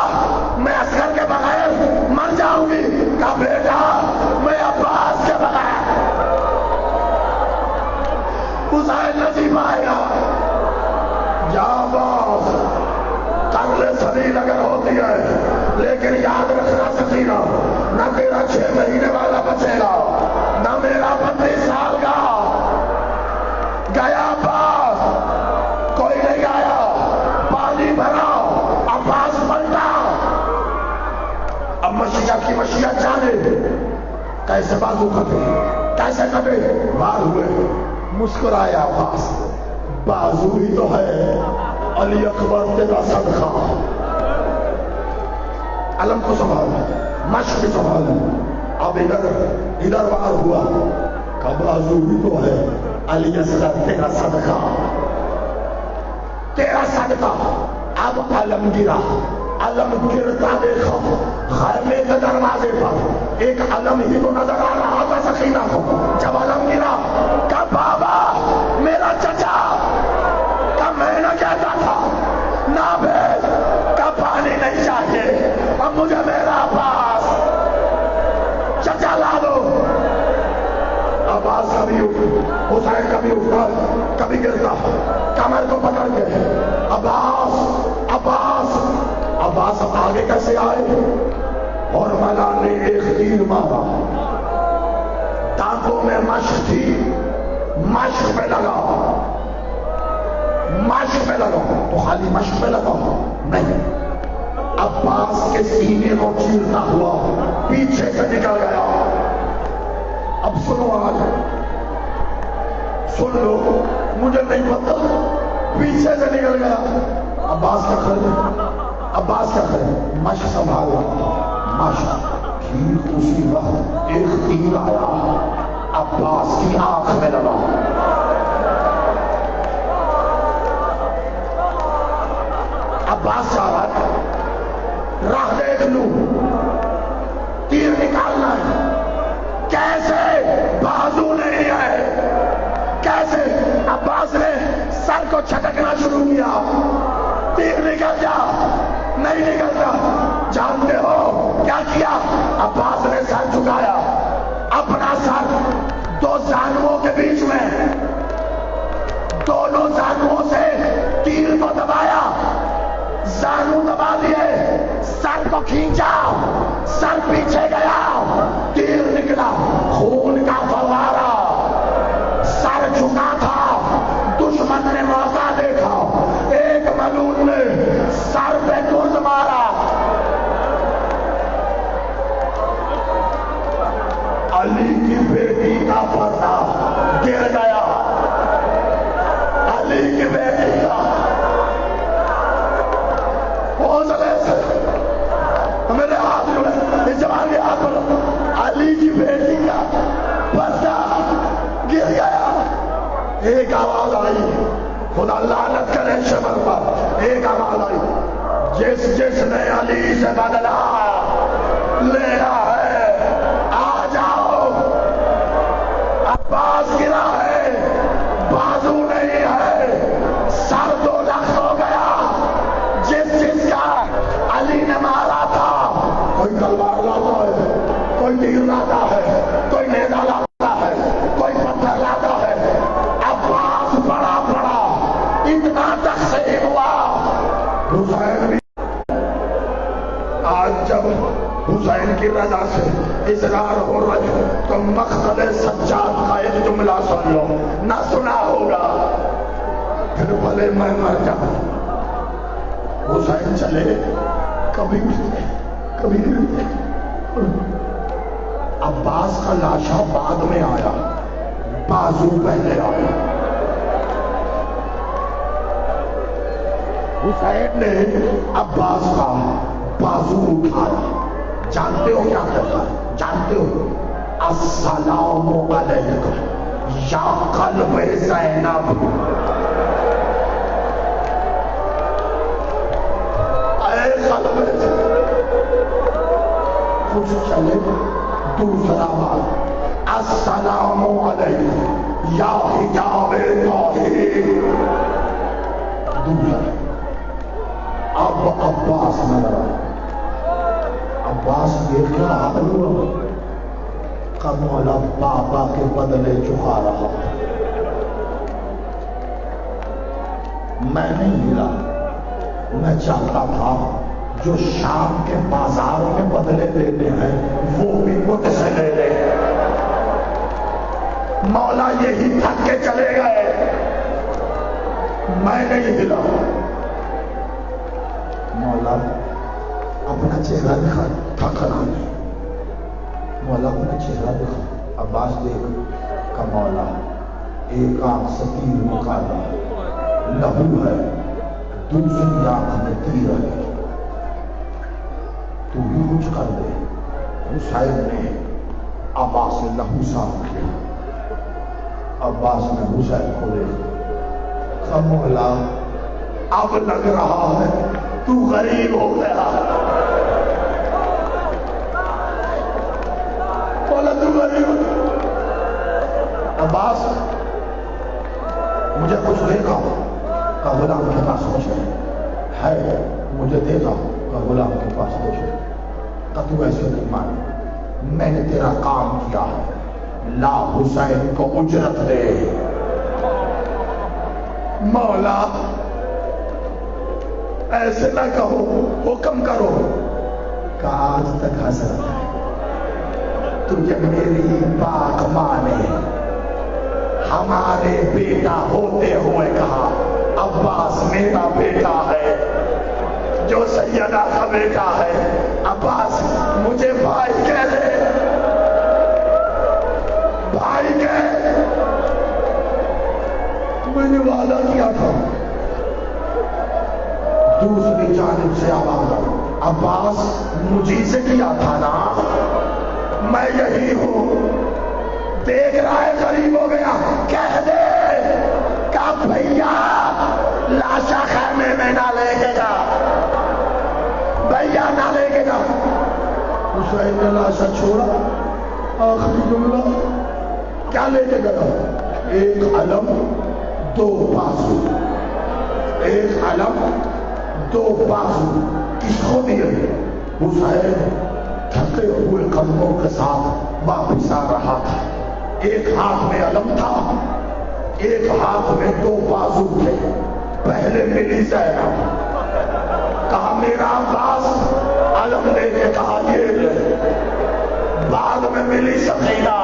[SPEAKER 3] میں اصغر کے بغیر مر جاؤں گی. کہ بیٹا میں عباس کے بغیر. حسین نصیب آئے گا. جا عباس, قبر سلیل اگر ہوتی ہے, لیکن یاد رکھنا سکینہ, نہ تیرا 6 مہینے والا بچے گا, نہ میرا 32 سال کا. گیا عباس, کوئی نہیں آیا. پانی بھرا, عباس پلٹا. اب مشیت کی مشیت جانے کیسے بازو کٹے, کیسے کٹے. وار ہوئے, مسکرایا عباس. بازو ہی تو ہے علی اکبر تیرا صدقہ. علم کو سنبھالا, مشق بھی سنبھالا. اب ادھر وار ہوا. بازو بھی تو ہے علی اصغر تیرا صدقہ, تیرا صدقہ. اب علم گرا. علم گرتا دیکھا خیمے کے دروازے پر ایک علم ہی تو نظر آ رہا تھا سکینہ کو. جب علم گرا کہ بابا میرا چچا, کہ میں نہ کہتا تھا نہ بھیج, کہ پانی نہیں چاہیے, اب مجھے میرا عباس. چچا لا دو. عباس کبھی حسین کبھی اٹھتا کبھی گرتا, کمر کو پکڑ کے عباس عباس. عباس آگے کیسے آئے, اور مولا نے ایک تیر مارا. دانتوں میں مشق تھی, مشق پہ لگا, مشق پہ لگا. تو خالی مشق پہ لگا نہیں, عباس کے سینے کو چیرتا ہوا پیچھے سے نکل گیا. اب سنو, آج سن لو, مجھے نہیں پتا, پیچھے سے نکل گیا. عباس کا خرید, عباس کا خرید, مشق سنبھالا. مشق ٹھیک اسی وقت ایک تیر آیا, عباس کی آنکھ میں لگا. عباس چاہ رہا ہے راہ دیکھ لوں, تیر نکالنا ہے. کیسے, بازو نہیں ہے. کیسے, عباس نے سر کو چھٹکنا شروع کیا. تیر نکل جا, نہیں نکلتا. جانتے ہو کیا کیا؟ عباس نے سر جھکایا, اپنا سر 2 زانوؤں کے بیچ میں, دونوں زانوؤں سے تیر کو دبایا. زانو دبا دیے, سر کو کھینچا, سر پیچھے گیا, تیر نکلا, خون کا فوارہ. سر جھکا تھا, دشمن نے موقع دیکھا, ایک ملعون نے سر پہ گرد مارا. علی کی بیٹی کا پردہ گر گیا. علی کی بیٹی کا حوصلے سے علی کی بیٹی کا پردہ گر گیا. ایک آواز آئی, خدا لعنت کرے شمر پر, ایک آواز آئی, جس نے علی سے بدلا لینا ہے آ جاؤ. عباس گرا ہے, بازو نہیں ہے, سر 2 لخ ہو گیا. جس کا علی نے مارا تھا, کوئی تلوار لاتا ہے, کوئی تیر لاتا ہے, کوئی نیزہ لاتا ہے, کوئی پتھر لاتا ہے. عباس بڑا بڑا اتنا تقسیم ہوا. حسین بھی آج جب حسین کی رضا سے اصرار ہو رہے تو مقتل سجاد کا ایک جملہ سن لو, نہ سنا ہوگا, پھر بھلے میں مر جاؤں. حسین چلے, کبھی اٹھتے کبھی گرتے. عباس کا لاشا بعد میں آیا, بازو پہلے آیا. حسین نے عباس کا بازو اٹھایا. جانتے ہو کیا کہتا ہے؟ جانتے ہو, السلام علیکم یا قلب زینب. اے قلب زینب. کچھ چلے, دوسرا بات, السلام علیکم یا حجاب توحید. دوسرا, اب عباس نظر آیا. عباس یہ کیا حال ہوا کہ مولا بابا کے بدلے چکا رہا. میں نہیں ہلا, میں چاہتا تھا جو شام کے بازار میں بدلے لیتے ہیں وہ بھی مجھ سے لے لے. مولا یہی تھک کے چلے گئے, میں نہیں ہلا. مولا اپنا چہرہ دکھا, تھکا نہیں. مولا اپنا چہرہ دکھا. عباس دیکھ کہ مولا ایک آنکھ سے تیر نکالا, لہو ہے, دوسری آنکھ میں تیر ہے, تو بھی کچھ کر دے. حسین نے عباس سے لہو صاف کیا. عباس نے حسین کو دیکھا کہ مولا اب لگ رہا ہے تو غریب ہو گیا. بولا تو غریب. عباس مجھے کچھ دے گا کہ غلام کے پاس کچھ ہے, مجھے دے گا کہ غلام کے پاس کچھ ہے. کہ تو ایسے نہیں مانے, میں نے تیرا کام کیا ہے, لا حسین کو اجرت دے. مولا ایسے نہ کہو, حکم کرو. کہ آج تک حسرت ہے تجھے میری پاک ماں نے ہمارے بیٹا ہوتے ہوئے کہا عباس میرا بیٹا ہے, جو سیدہ کا بیٹا ہے. عباس مجھے بھائی کہہ لے, بھائی کہہ. میں نے وعدہ کیا تھا. دوسری جانب سے آواز آئی, عباس مجھے سے کیا تھا نا, میں یہی ہوں. دیکھ رہا ہے قریب ہو گیا, کہہ دے کہ بھیا لاشا خیمے میں نہ لے کے جا, بھیا نہ لے کے جا. حسین نے لاشا چھوڑا. آخری جملہ کیا لے کے گیا؟ ایک علم, 2 بازو. ایک علم, 2 بازو. کس کو دیے؟ حسین تھکے ہوئے قدموں کے ساتھ واپس آ رہا تھا. ایک ہاتھ میں علم تھا, ایک ہاتھ میں 2 بازو تھے. پہلے ملی زینب, کہا میرا عباس. علم لے کے کہا یہ لے. بعد میں ملی سکینہ,